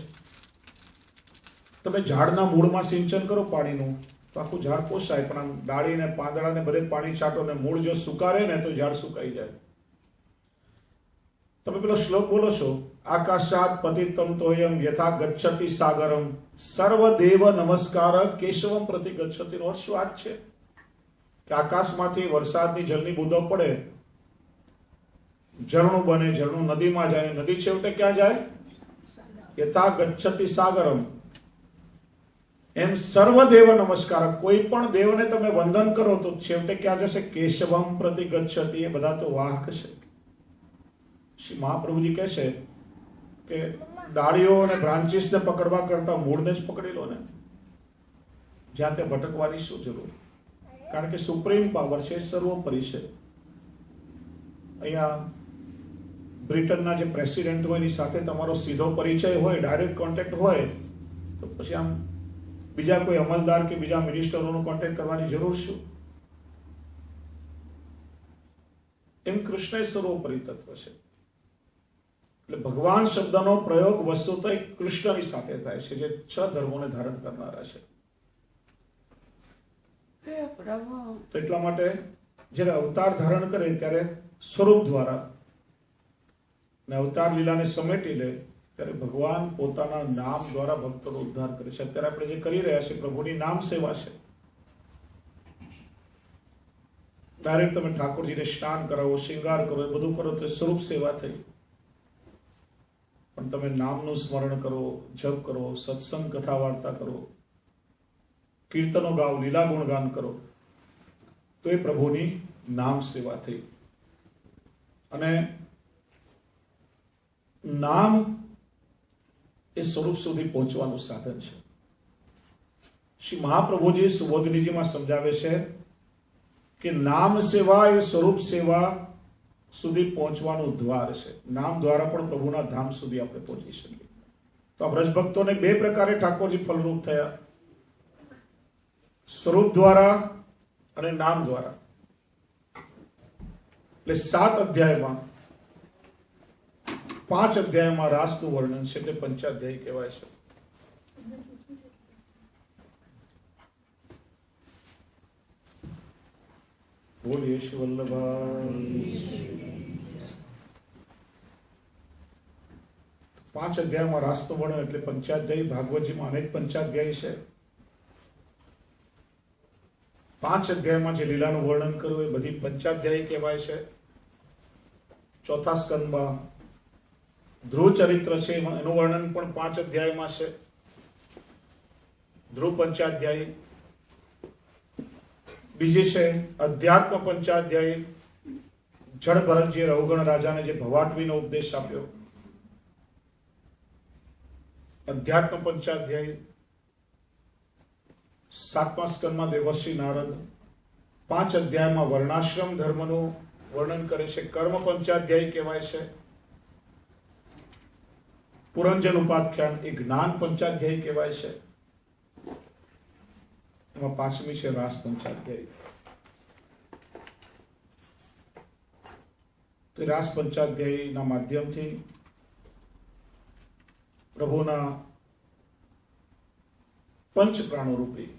તમે ઝાડના મૂળમાં સિંચન કરો પાણીનું તો આખું ઝાડ પોસાય, પણ આમ ડાળીને પાંદડાને બધે પાણી છાંટો ને મૂળ જો સુકારે ને તો ઝાડ સુકાઈ જાય. તમે પેલો શ્લોક બોલો છો, આકાશાત પતિતમ તોયમ યથા ગચ્છતિ સાગરમ સર્વદેવ નમસ્કાર કેશવમ પ્રતિ ગચ્છતિ. નો અર્થ શું આ છે કે આકાશમાંથી વરસાદની જળની બૂંદો પડે, ઝરણું બને, ઝરણું નદીમાં જાય, નદી છેવટે ક્યાં જાય? યથા ગચ્છતિ સાગરમ. એમ સર્વદેવ નમસ્કાર, કોઈ પણ દેવને તમે વંદન કરો તો છેવટે ક્યાં જશે? કેશવમ પ્રતિ ગચ્છતિ. એ બધા તો વાહક છે. શ્રી મહાપ્રભુજી કહે છે કે ડાળીઓ અને બ્રાન્ચીસને પકડવા કરતા મૂળને જ પકડી લો ને. જ્યાં તે ભટકવાની શું જરૂર? કારણ કે સુપ્રીમ પાવર છે, સર્વોપરી છે. અહીંયા બ્રિટનના જે પ્રેસિડેન્ટ હોય એની સાથે તમારો સીધો પરિચય હોય, ડાયરેક્ટ કોન્ટેક્ટ હોય, તો પછી આમ બીજા કોઈ અમલદાર કે બીજા મિનિસ્ટરોનો કોન્ટેક્ટ કરવાની જરૂર શું? એમ કૃષ્ણ સર્વોપરી તત્વ છે. એટલે ભગવાન શબ્દનો પ્રયોગ વસ્તુતઃ કૃષ્ણની સાથે થાય છે, જે 6 ધર્મોને ધારણ કરનારા છે. તો એટલા માટે જ્યારે અવતાર ધારણ કરે ત્યારે સ્વરૂપ દ્વારા ને અવતાર લીલાને સમેટી લે ત્યારે ભગવાન પોતાના નામ દ્વારા ભક્તોનો ઉદ્ધાર કરે છે. અત્યારે આપણે જે કરી રહ્યા છીએ પ્રભુની નામ સેવા છે. ડાયરેક્ટ તમે ઠાકોરજીને સ્નાન કરાવો, શૃંગાર કરો, એ બધું કરો તો સ્વરૂપ સેવા થઈ. પણ તમે નામનું સ્મરણ કરો, જપ કરો, સત્સંગ કથા વાર્તા કરો, કીર્તનો ગાઓ, લીલા ગુણગાન કરો, તો એ પ્રભુની નામ સેવા થઈ. અને નામ એ સ્વરૂપ સુધી પહોંચવાનું સાધન છે. શ્રી મહાપ્રભુજી સુબોધનીજીમાં સમજાવે છે કે નામ સેવા એ સ્વરૂપ સેવા સુધી પહોંચવાનું દ્વાર છે. નામ દ્વારા પણ પ્રભુના ધામ સુધી આપણે પહોંચી શકીએ. તો આ વ્રજભક્તોને 2 પ્રકારે ઠાકોરજી ફલરૂપ થયા, સ્વરૂપ દ્વારા અને નામ દ્વારા. એટલે 7 અધ્યાયમાં 5 અધ્યાયમાં રાસનું વર્ણન છે, એટલે પંચાધ્યાય કહેવાય છે. બોલીએ શ્રી વલ્લભાઈ. 5 અધ્યાયમાં રાસનું વર્ણન એટલે પંચાધ્યાય. ભાગવતજીમાં અનેક પંચાધ્યાય છે. 5 અધ્યાયમાં જે લીલાનું વર્ણન કર્યું એ બધી પંચાધ્યાય કહેવાય છે. 4થા સ્કંદમાં ધ્રુવ ચરિત્ર છે, એનું વર્ણન પણ 5 અધ્યાયમાં છે. ધ્રુવ પંચાધ્યાયી, બીજી છે અધ્યાત્મ પંચાધ્યાયી, જળ ભરતજીએ રઘુગણ રાજાને જે ભવાટવીનો ઉપદેશ આપ્યો, અધ્યાત્મ પંચાધ્યાયી. 7મા સ્કંદમાં દેવર્ષિ નારદ 5 અધ્યાયમાં વર્ણાશ્રમ ધર્મનું વર્ણન કરે છે. કર્મ પંચાધ્યાયી કહેવાય છે. પુરંજન ઉપાખ્યાન એ જ્ઞાન પંચાધ્યાયી કહેવાય છે. એમાં 5મી છે રાસ પંચાધ્યાયી. તો રાસ પંચાધ્યાયીના માધ્યમથી પ્રભુના પંચ પ્રાણો રૂપી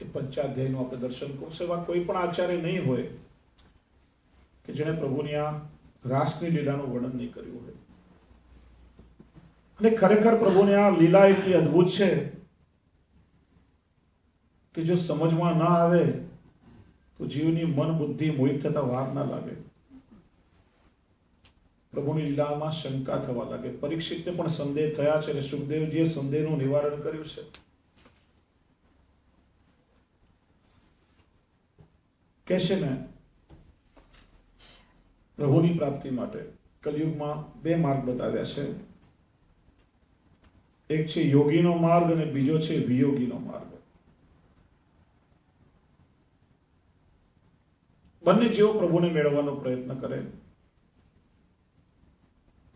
એ પંચાધ્યાયનું આપણે દર્શન કરશું. એવા કોઈ પણ આચાર્ય નહીં હોય કે જેણે પ્રભુની આ રાસની લીલાનું વર્ણન નહીં કર્યું હોય. અને ખરેખર પ્રભુની આ લીલા એટલી અદ્ભુત છે કે જો સમજમાં ના આવે તો જીવની મન બુદ્ધિ મોહિત થતા વાર ના લાગે. પ્રભુની લીલામાં શંકા થવા લાગે. પરીક્ષિતને પણ સંદેહ થયા છે અને સુખદેવજીએ સંદેહનું નિવારણ કર્યું છે. કે છે ને પ્રભુની પ્રાપ્તિ માટે કલયુગમાં 2 માર્ગ બતાવ્યા છે. એક છે યોગીનો માર્ગ અને બીજો છે વિયોગીનો માર્ગ. બંને જેવો પ્રભુને મેળવવાનો પ્રયત્ન કરે,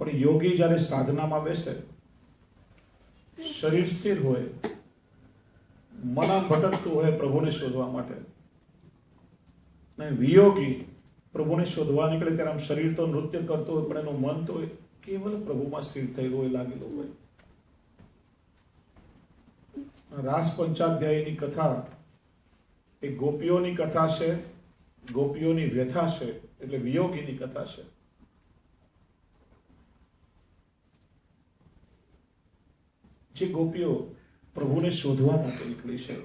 પણ યોગી જ્યારે સાધનામાં બેસે, શરીર સ્થિર હોય, મન ભટકતું હોય પ્રભુને શોધવા માટે, અને વિયોગી પ્રભુને શોધવા નીકળે ત્યારે આમ શરીર તો નૃત્ય કરતો હોય પણ એનું મન તો કેવલ પ્રભુમાં સ્થિર થયેલું હોય, લાગેલું હોય. રાસ પંચાધ્યાયની કથા એ ગોપીઓની કથા છે, ગોપીઓની વ્યથા છે, એટલે વિયોગીની કથા છે. જે ગોપીઓ પ્રભુને શોધવા માટે નીકળી છે,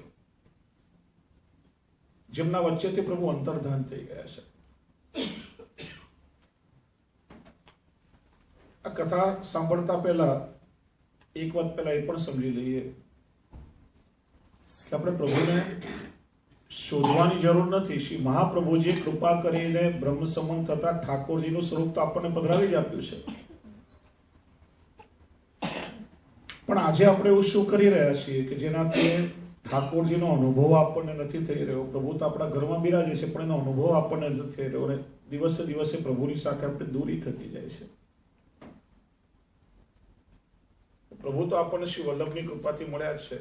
જેમના વચ્ચેથી પ્રભુ અંતર્ધાન થઈ ગયા છે. આ કથા સાંભળતા પહેલા એક વાત પહેલા એ પણ સમજી લઈએ કે આપણે પ્રભુને શોધવાની જરૂર નથી. શ્રી મહાપ્રભુજીએ કૃપા કરીને બ્રહ્મ સમન થતા ઠાકોરજીનું સ્વરૂપ તો આપણને પધરાવી જ આપ્યું છે. પણ આજે આપણે એવું શું કરી રહ્યા છીએ કે જેનાથી ઠાકોરજીનો અનુભવ આપણને નથી થઈ રહ્યો. પ્રભુ તો આપણા ઘરમાં બિરાજે છે પણ એનો અનુભવ આપણને નથી થઈ રહ્યો અને દિવસે દિવસે પ્રભુની સાથે આપણે દૂરી થતી જાય છે. પ્રભુ તો આપણને શ્રી વલ્લભની કૃપાથી મળ્યા જ છે.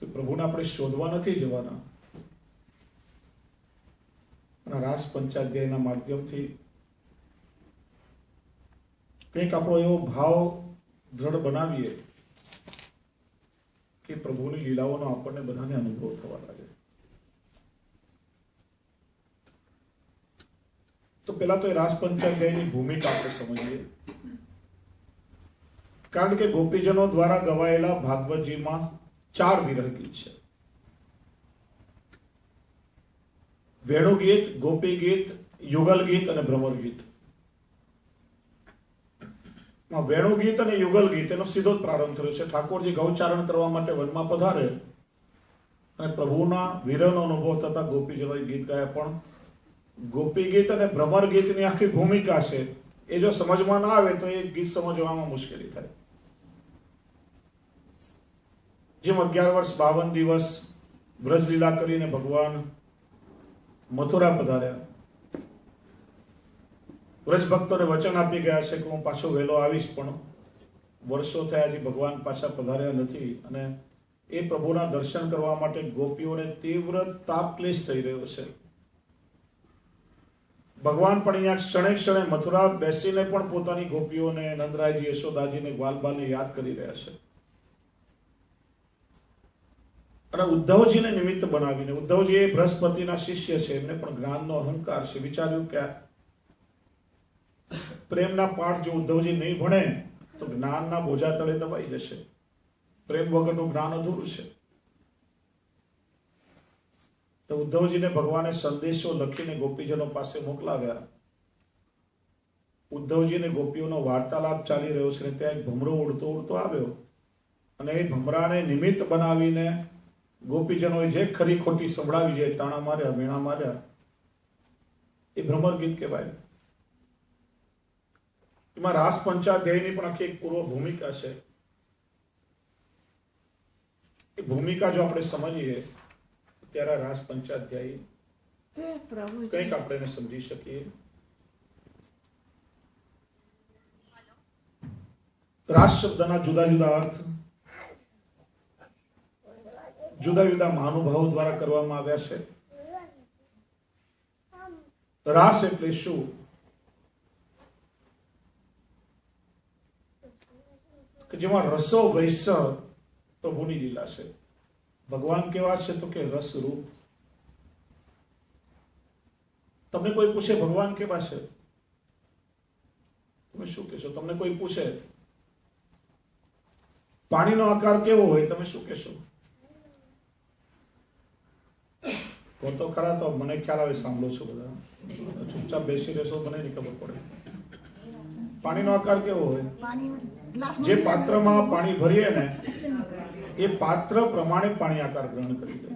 તો પ્રભુને આપણે શોધવા નથી જવાના. અને રાસ પંચાધ્યાયના માધ્યમથી કંઈક આપણો એવો ભાવ દ્રઢ બનાવીએ કે પ્રભુની લીલાઓનો આપણને બધાને અનુભવ થવા લાગે. તો પેલા તો એ રાસ પંચાધ્યાયની ભૂમિકા આપણે સમજીએ. કારણ કે ગોપીજનો દ્વારા ગવાયેલા ભાગવતજીમાં 4 વિરહ ગીત છે. વેણુ ગીત, ગોપી ગીત, યુગલ ગીત અને ભ્રમર ગીત. વેણુ ગીત અને યુગલ ગીત એનો સીધો જ પ્રારંભ થયો છે. ઠાકોરજી ગૌચારણ કરવા માટે વનમાં પધારે અને પ્રભુના વિરહનો અનુભવ થતા ગોપીજનોએ ગીત ગાયા. પણ ગોપી ગીત અને ભ્રમર ગીતની આખી ભૂમિકા છે એ જો સમજમાં ના આવે તો એ ગીત સમજવામાં મુશ્કેલી થાય. જેમ 11 વર્ષ 52 દિવસ વ્રજલીલા કરીને ભગવાન મથુરા પધાર્યા. વ્રજ ભક્તોને વચન આપી ગયા છે કે હું પાછો વહેલો આવીશ, પણ વર્ષો થયા હજી ભગવાન પાછા પધાર્યા નથી. અને એ પ્રભુના દર્શન કરવા માટે ગોપીઓને તીવ્ર તાપ ક્લેશ થઈ રહ્યો છે. ભગવાન પણ અહીંયા ક્ષણે ક્ષણે મથુરા બેસીને પણ પોતાની ગોપીઓને, નંદરાયજી, યશોદાજીને, ગ્વાલબાલને યાદ કરી રહ્યા છે. અને ઉદ્ધવજીને નિમિત્ત બનાવીને, ઉદ્ધવજી એ બૃહસ્પતિના શિષ્ય છે, એમને પણ જ્ઞાનનો અહંકાર છે. વિચાર્યું કે પ્રેમના પાઠ જો ઉદ્ધવજી નહીં ભણે તો જ્ઞાનના બોજા તળે દબાઈ જશે. પ્રેમ વગરનું જ્ઞાન અધૂરું છે. તો ઉદ્ધવજીને ભગવાને સંદેશો લખીને ગોપીજનો પાસે મોકલાવ્યા. ઉદ્ધવજી અને ગોપીઓનો વાર્તાલાપ ચાલી રહ્યો છે અને ત્યાં એક ભમરો ઉડતો ઉડતો આવ્યો અને એ ભમરાને નિમિત્ત બનાવીને ગોપીજનોએ જે ખરી ખોટી સંભળાવી, જે તાણા માર્યા, વીણા માર્યા, એ ભ્રમર ગીત કહેવાય. એમાં રાસ પંચાધ્યાયની પણ આખી એક પૂર્વ ભૂમિકા છે. એ ભૂમિકા જો આપણે સમજીએ ત્યારે રાસ પંચાધ્યાયી કંઈક આપણે એને સમજી શકીએ. રાસ શબ્દના જુદા જુદા અર્થ જુદા જુદા મહાનુભાવો દ્વારા કરવામાં આવ્યા છે. રાસ એટલે શું? કે જેમાં રસો વૈસ પ્રભુની લીલા છે. ભગવાન કેવા છે તો કે રસ રૂપ. તમને કોઈ પૂછે ભગવાન કેવા છે, તમે શું કહેશો? તમને કોઈ પૂછે પાણીનો આકાર કેવો હોય, તમે શું કહેશો? કહો તો ખરા, તો મને ખ્યાલ આવે, સાંભળો છો બધા. ચૂપચાપ બેસી રહેશો, મને નહીં ખબર પડે. પાણીનો આકાર કેવો હોય? જે પાત્રમાં પાણી ભરીએ ને એ પાત્ર પ્રમાણે પાણી આકાર ગ્રહણ કરી લે.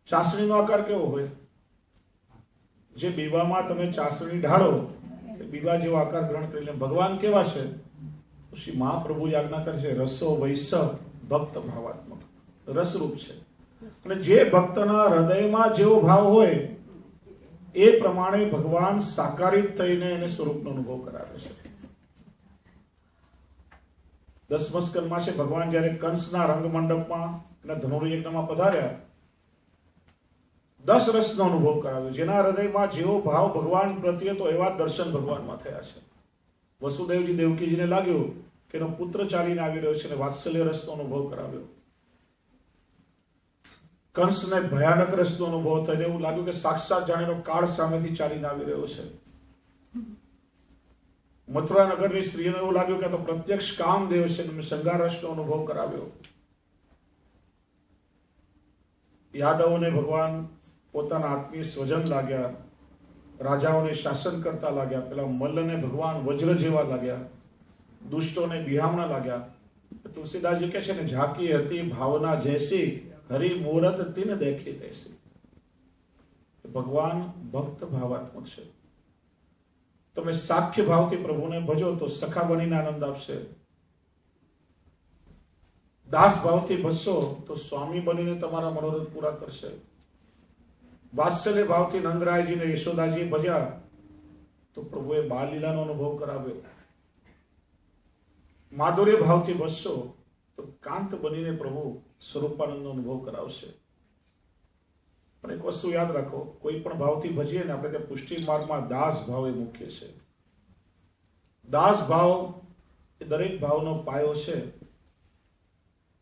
ચાસણીનો આકાર કેવો હોય? જે બીવામાં તમે ચાસણી ઢાળો એ બીવા જેવો આકાર ગ્રહણ કરી લે. ભગવાન કેવા છે? શ્રી મહાપ્રભુ આજ્ઞા કરે છે, રસો વૈસ ભક્ત ભાવાત્મક, રસરૂપ છે. અને જે ભક્તના હૃદયમાં જેવો ભાવ હોય એ પ્રમાણે ભગવાન સાકારિત થઈને એને સ્વરૂપનો અનુભવ કરાવે છે. દસમા સ્કંદમાં છે, ભગવાન જયારે કંસના રંગમંડપમાં અને ધનુર્યજ્ઞમાં પધાર્યા, 10 રસનો અનુભવ કરાવ્યો. જેના હૃદયમાં જેવો ભાવ ભગવાન પ્રત્યે તો એવા દર્શન ભગવાનમાં થયા છે. વસુદેવજી દેવકીજીને લાગ્યું કે એનો પુત્ર ચાલીને આવી રહ્યો છે અને વાત્સલ્ય રસનો અનુભવ કરાવ્યો. કંસને ભયાનક રસનો અનુભવ થઈને એવું લાગ્યું કે સાક્ષાત જાણેનો કાળ સામેથી ચાલીને આવી રહ્યો છે. મથુરા નગરની સ્ત્રીઓને એવું લાગ્યું કે તો પ્રત્યક્ષ કામદેવ છે, શૃંગાર રસનો અનુભવ કરાવ્યો. યાદવોને ભગવાન પોતાના આત્મીય સ્વજન લાગ્યા, રાજાઓને શાસન કરતા લાગ્યા, પેલા મલ્લને ભગવાન વજ્ર જેવા લાગ્યા, દુષ્ટોને બિહામણા લાગ્યા. તુલસીદાસજી કહે છે ને, ઝાંકી હતી ભાવના જૈસી, હરિ મૂરત તિન દેખી તૈસી. ભગવાન ભક્ત ભાવાત્મક છે. તમે સાખ્ય ભાવથી પ્રભુને ભજો તો સખા બનીને આનંદ આપશે. દાસ ભાવથી ભજશો તો સ્વામી બનીને તમારા મનોરથ પૂરા કરશે. વાત્સલ્ય ભાવથી નંદરાયજીને યશોદાજી ભજ્યા તો પ્રભુએ બાળ લીલાનો અનુભવ કરાવ્યો. માધુર્ય ભાવથી ભજશો તો કાંત બનીને પ્રભુ સ્વરૂપાનંદનો અનુભવ કરાવશે. પણ એક વસ્તુ યાદ રાખો, કોઈ પણ ભાવથી ભજીએ ને આપણે ત્યાં પુષ્ટિ માર્ગમાં દાસ ભાવ એ મુખ્ય છે. દાસ ભાવ એ દરેક ભાવનો પાયો છે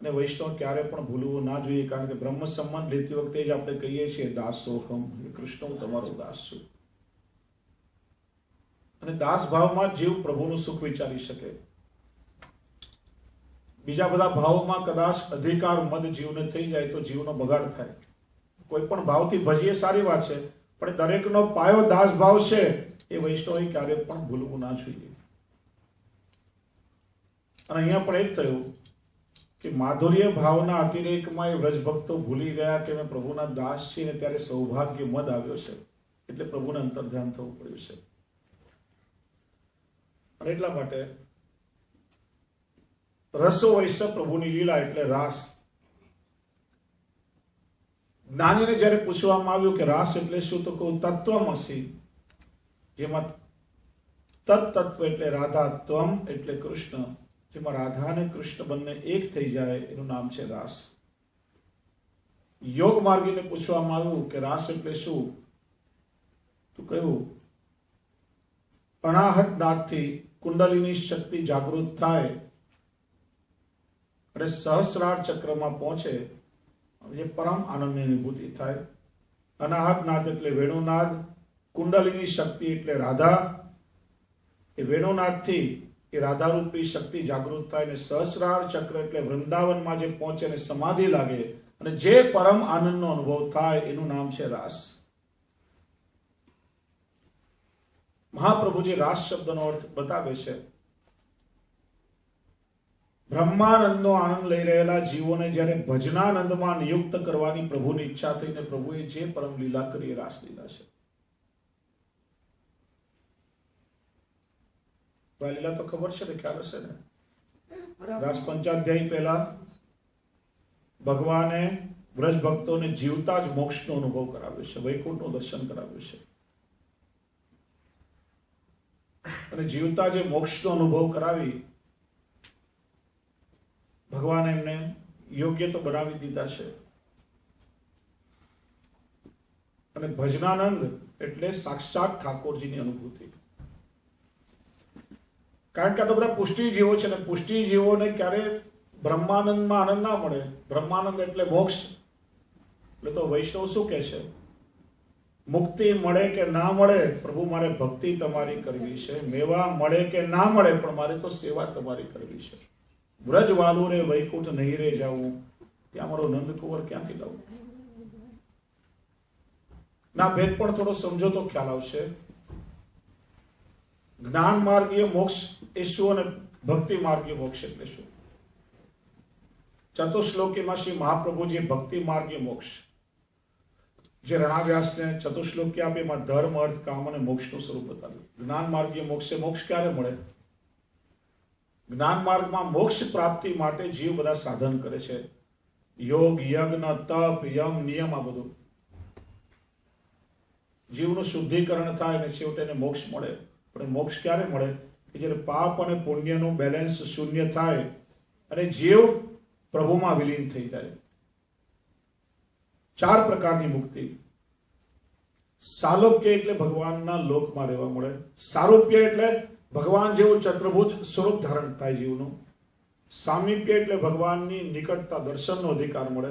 અને વૈષ્ણવ ક્યારે પણ ભૂલવું ના જોઈએ. કારણ કે બ્રહ્મ સંબંધ લેતી વખતે જ આપણે કહીએ છીએ દાસોહમ, કૃષ્ણ હું તમારો દાસ છું. અને દાસ ભાવમાં જીવ પ્રભુનું સુખ વિચારી શકે. બીજા બધા ભાવોમાં કદાચ અધિકાર મદ જીવને થઈ જાય તો જીવનો બગાડ થાય. કોઈ પણ ભાવથી ભજીએ સારી વાત છે, પણ દરેકનો પાયો દાસ ભાવ છે એ વૈષ્ણવે ક્યારે પણ ભૂલવું ના જોઈએ. અને અહીંયા પણ એ જ થયું કે માધુર્ય ભાવના અતિરેકમાં એ વ્રજ ભક્તો ભૂલી ગયા કે અમે પ્રભુના દાસ છીએ, ને ત્યારે સૌભાગ્ય મદ આવ્યો છે એટલે પ્રભુને અંતર્ધ્યાન થવું પડ્યું છે. અને એટલા માટે રસો વૈસ પ્રભુની લીલા એટલે રાસ. જ્ઞાનીને જયારે પૂછવામાં આવ્યું કે રાસ એટલે શું, તો કહું તત્વમસી, જેમાં તત્વ એટલે રાધા, ત્વમ એટલે કૃષ્ણ, જેમાં રાધા અને કૃષ્ણ બંને એક થઈ જાય એનું નામ છે રાસ. યોગ માર્ગીને પૂછવામાં આવ્યું કે રાસ એટલે શું, તો કહ્યું અનાહત નાદથી કુંડલીની શક્તિ જાગૃત થાય અને સહસ્રાર ચક્રમાં પહોંચે, જે પરમ આનંદની અનુભૂતિ થાય. અનાહત નાદ એટલે વેણુનાદ, કુંડલીની શક્તિ એટલે રાધા, એ વેણુનાદથી એ રાધારૂપી શક્તિ જાગૃત થાય, અને સહસ્રાર ચક્ર એટલે વૃંદાવનમાં જે પહોંચે અને સમાધિ લાગે અને જે પરમ આનંદનો અનુભવ થાય એનું નામ છે રાસ. મહાપ્રભુજી રાસ શબ્દનો અર્થ બતાવે છે. બ્રહ્માનંદનો આનંદ લઈ રહેલા જીવોને જ્યારે ભજનાનંદમાં નિયુક્ત કરવાની પ્રભુની ઈચ્છા થઈને પ્રભુએ જે પરમ લીલા કરી એ રાસલીલા છે. આ લીલા તો ખબર છે ને, ખ્યાલ હશે ને. રાસ પંચાધ્યાય પહેલા ભગવાને વ્રજ ભક્તોને જીવતા જ મોક્ષનો અનુભવ કરાવ્યો છે, વૈકુંઠનું દર્શન કરાવ્યું છે. અને જીવતા જે મોક્ષનો અનુભવ કરાવી ભગવાન એમને યોગ્ય તો બનાવી દીધા છે. અને ભજનાનંદ એટલે સાક્ષાત ઠાકોરજીની અનુભૂતિ. કારણ કે આ તો બધા પુષ્ટિ જીવો છે ને, પુષ્ટિ જીવોને ક્યારે બ્રહ્માનંદમાં આનંદ ના મળે. બ્રહ્માનંદ એટલે મોક્ષ. એટલે તો વૈષ્ણવ શું કહે છે? મુક્તિ મળે કે ના મળે, પ્રભુ મારે ભક્તિ તમારી કરવી છે. મેવા મળે કે ના મળે, પણ મારે તો સેવા તમારી કરવી છે. વ્રજ વાલુ રે વૈકુંઠ નહીં રે જાવું, ત્યાં મારો નંદકુંવર ક્યાંથી લાવું? ના ભેદ પણ થોડો સમજો તો ખ્યાલ આવશે. જ્ઞાન માર્ગીય મોક્ષ એ શું અને ભક્તિ માર્ગીય મોક્ષ એટલે શું? ચતુશ્લોકીમાં શ્રી મહાપ્રભુજીએ ભક્તિ માર્ગીય મોક્ષ જે રણાવ્યાસને ચતુશ્લોકી આપી એમાં ધર્મ, અર્થ, કામ અને મોક્ષનું સ્વરૂપ બતાવ્યું. જ્ઞાન માર્ગીય મોક્ષ ક્યારે મળે? જ્ઞાન માર્ગમાં મોક્ષ પ્રાપ્તિ માટે જીવ બધા સાધન કરે છે. યોગ, યજ્ઞ, તપ, યમ, નિયમ, આ બધું જીવનું શુદ્ધિકરણ થાય અને છેવટે એને મોક્ષ મળે. પણ મોક્ષ ક્યારે મળે? કે જ્યારે પાપ અને પુણ્યનું બેલેન્સ શૂન્ય થાય અને જીવ પ્રભુમાં વિલીન થઈ જાય. 4 પ્રકારની મુક્તિ. સાલોક્ય એટલે ભગવાનના લોકમાં રહેવા મળે. સારૂપ્ય એટલે ભગવાન જેવું ચતુર્ભુજ સ્વરૂપ ધારણ થાય જીવનું. સામીપ્ય એટલે ભગવાનની નિકટતા, દર્શનનો અધિકાર મળે.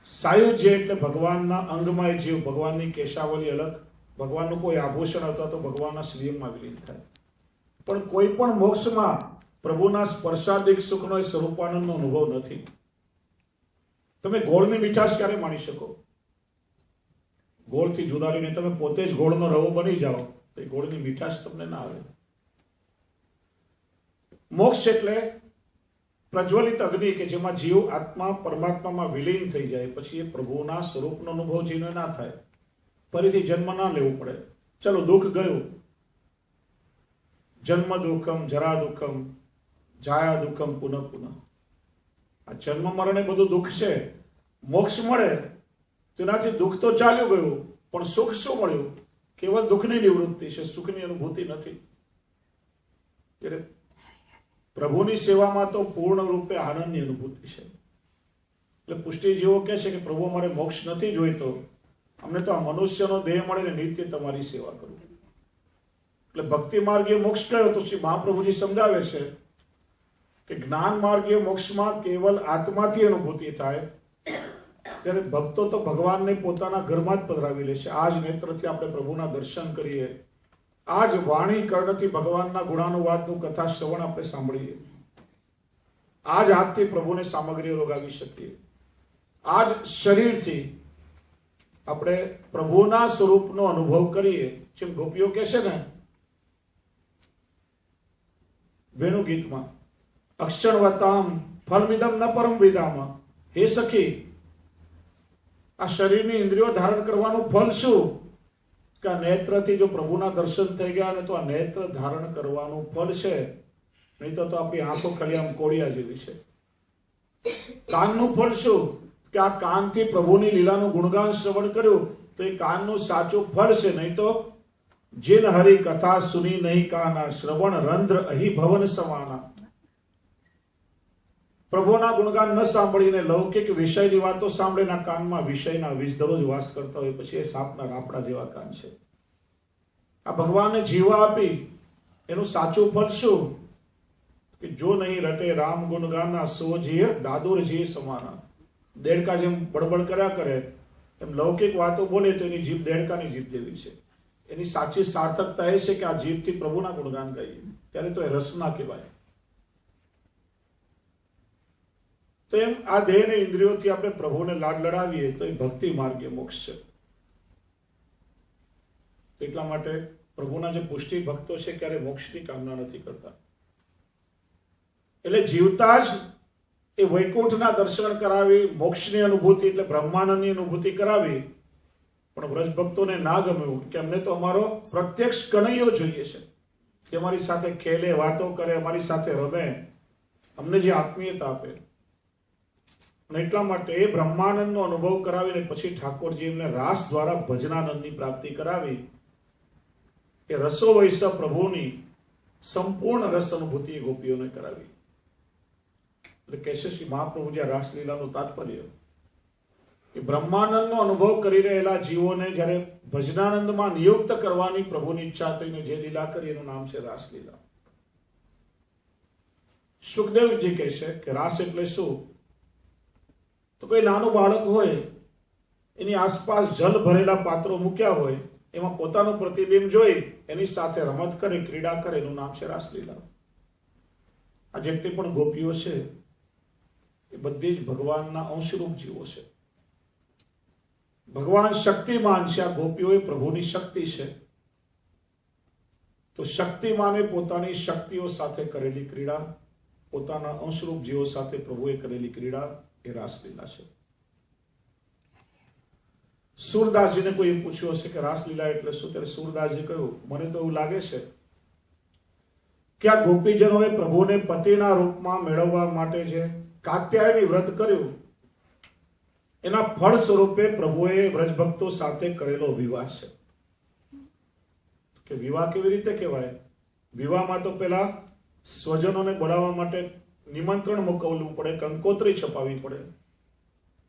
સાયુજ્ય એટલે ભગવાનના અંગમાં જીવ ભગવાનની કેશાવલી અલગ, ભગવાનનું કોઈ આભૂષણ અથવા તો ભગવાનના શ્રીઅંગમાં વિલીન થાય. પણ કોઈ પણ મોક્ષમાં પ્રભુના સ્પર્શાદિક સુખનો એ સ્વરૂપાનંદનો અનુભવ નથી. તમે ગોળની મીઠાશ ક્યારે માણી શકો? ગોળથી જુદા રહીને તમે પોતે જ ગોળનો રવો બની જાઓ તો એ ગોળની મીઠાશ તમને ના આવે. મોક્ષ એટલે પ્રજ્વલિત અગ્નિ કે જેમાં જીવ આત્મા પરમાત્મામાં વિલીન થઈ જાય, પછી એ પ્રભુના સ્વરૂપનો અનુભવ જીવને ના થાય, ફરીથી જન્મ ના લેવું પડે. ચલો દુઃખ ગયું, જન્મ દુઃખમ, જરા દુઃખમ, જાયા દુઃખમ, પુનઃ પુનઃ. આ જન્મ મરણ એ બધું દુઃખ છે. મોક્ષ મળે તેનાથી દુઃખ તો ચાલ્યું ગયું, પણ સુખ શું મળ્યું? કેવલ દુઃખની નિવૃત્તિ છે, સુખની અનુભૂતિ નથી. એટલે પ્રભુની સેવામાં તો પૂર્ણ રૂપે આનંદની અનુભૂતિ છે. એટલે પુષ્ટિ જેવો કહે છે કે પ્રભુ અમારે મોક્ષ નથી જોઈતો, અમને તો આ મનુષ્યનો દેહ મળે ને નિત્ય તમારી સેવા કરું. એટલે ભક્તિ માર્ગીય મોક્ષ કયો? તો શ્રી મહાપ્રભુજી સમજાવે છે કે જ્ઞાન માર્ગીય મોક્ષમાં કેવલ આત્માથી અનુભૂતિ થાય, ત્યારે ભક્તો તો ભગવાનને પોતાના ઘરમાં જ પધરાવી લે છે. આ જ નેત્રથી આપણે પ્રભુના દર્શન કરીએ, આ જ વાણી કર્ણથી ભગવાનના ગુણાનુવાદનું કથા શ્રવણ આપણે સાંભળીએ, આ જ હાથથી પ્રભુને સામગ્રીઓ રોગાવી શકીએ, આ જ શરીરથી આપણે પ્રભુના સ્વરૂપનો અનુભવ કરીએ. જેમ ગોપીઓ કહે છે ને વેણુ ગીતમાં, અક્ષણવતામ ફલમિદમ ન પરમ વિદામાં, હે સખી આ શરીરની ઇન્દ્રિયો ધારણ કરવાનું ફલ શું? કે આ નેત્રથી જો પ્રભુના દર્શન થઈ ગયા ને તો આ નેત્ર ધારણ કરવાનું ફલ છે. નહીં તો આપણી આંખો ખાલી આમ કોળિયા જેવી છે. કાનનું ફળ શું? કે આ કાનથી પ્રભુની લીલાનું ગુણગાન શ્રવણ કર્યું તો એ કાનનું સાચું ફળ છે. નહીં તો જીન હરિ કથા સુની નહીં કાના, શ્રવણ રંધ્ર અહી ભવન સમાના. પ્રભુના ગુણગાન ન સાંભળીને લૌકિક વિષયની વાતો સાંભળીને કાનમાં વિષયના વિષ દરરોજ વાસ કરતા હોય, પછી એ સાપના રાપડા જેવા કાન છે. આ ભગવાનને જીવા આપી એનું સાચું ફળ શું? કે જો નહીં રટે રામ ગુણગાના, સો જીએ દાદુર જીએ સમાના. દેડકા જેમ બડબડ કર્યા કરે એમ લૌકિક વાતો બોલે તો એની જીભ દેડકાની જીભ જેવી છે. એની સાચી સાર્થકતા એ છે કે આ જીભથી પ્રભુના ગુણગાન ગાઈએ, ત્યારે તો એ રસના કહેવાય. તો એમ આ દેહ ને ઇન્દ્રિયોથી આપણે પ્રભુને લાડ લડાવીએ તો એ ભક્તિ માર્ગે મોક્ષ છે. એટલા માટે પ્રભુના જે પુષ્ટિ ભક્તો છે ક્યારે મોક્ષની કામના નથી કરતા. એટલે જીવતા જ એ વૈકુંઠના દર્શન કરાવી, મોક્ષની અનુભૂતિ એટલે બ્રહ્માનંદની અનુભૂતિ કરાવી, પણ વ્રજ ભક્તોને ના ગમ્યું કે અમને તો અમારો પ્રત્યક્ષ કનૈયો જોઈએ છે, કે અમારી સાથે ખેલે, વાતો કરે, અમારી સાથે રમે, અમને જે આત્મીયતા આપે. અને એટલા માટે એ બ્રહ્માનંદનો અનુભવ કરાવીને પછી ઠાકોરજી એમને રાસ દ્વારા ભજનાનંદની પ્રાપ્તિ કરાવી. એ રસો વૈસ પ્રભુની સંપૂર્ણ રસ અનુભૂતિ એ ગોપીઓને કરાવી. એટલે કહે છે શ્રી મહાપ્રભુ જ્યાં રાસલીલાનું તાત્પર્ય કે બ્રહ્માનંદનો અનુભવ કરી રહેલા જીવોને જ્યારે ભજનાનંદમાં નિયુક્ત કરવાની પ્રભુની ઈચ્છા થઈને જે લીલા કરી એનું નામ છે રાસલીલા. સુખદેવજી કહે છે કે રાસ એટલે શું? તો કોઈ નાનું બાળક હોય, એની આસપાસ જલ ભરેલા પાત્રો મૂક્યા હોય, એમાં પોતાનું પ્રતિબિંબ જોઈ એની સાથે રમત કરે, ક્રીડા કરે, એનું નામ છે રાસલીલા. આ જેટલી પણ ગોપીઓ છે એ બધી જ ભગવાનના અંશરૂપ જીવો છે. ભગવાન શક્તિમાન છે, આ ગોપીઓ એ પ્રભુની શક્તિ છે. તો શક્તિમાને પોતાની શક્તિઓ સાથે કરેલી ક્રીડા, પોતાના અંશરૂપ જીવો સાથે પ્રભુએ કરેલી ક્રીડા એ રાસલીલા છે. સુરદાસજીને કોઈ પૂછ્યું હશે કે રાસલીલા એટલે શું, ત્યારે સુરદાસજી કહ્યું, મને તો એવું લાગે છે કે આ ગોપીજનોએ પ્રભુને પતિના રૂપમાં મેળવવા માટે જે કાત્યાયની વ્રત કર્યું, એના ફળ સ્વરૂપે પ્રભુએ વ્રજભક્તો સાથે કરેલો વિવાહ છે. કે વિવાહ કેવી રીતે કહેવાય? વિવાહમાં તો પેલા સ્વજનોને બોલાવવા માટે નિમંત્રણ મોકલવું પડે, કંકોત્રી છપાવવી પડે.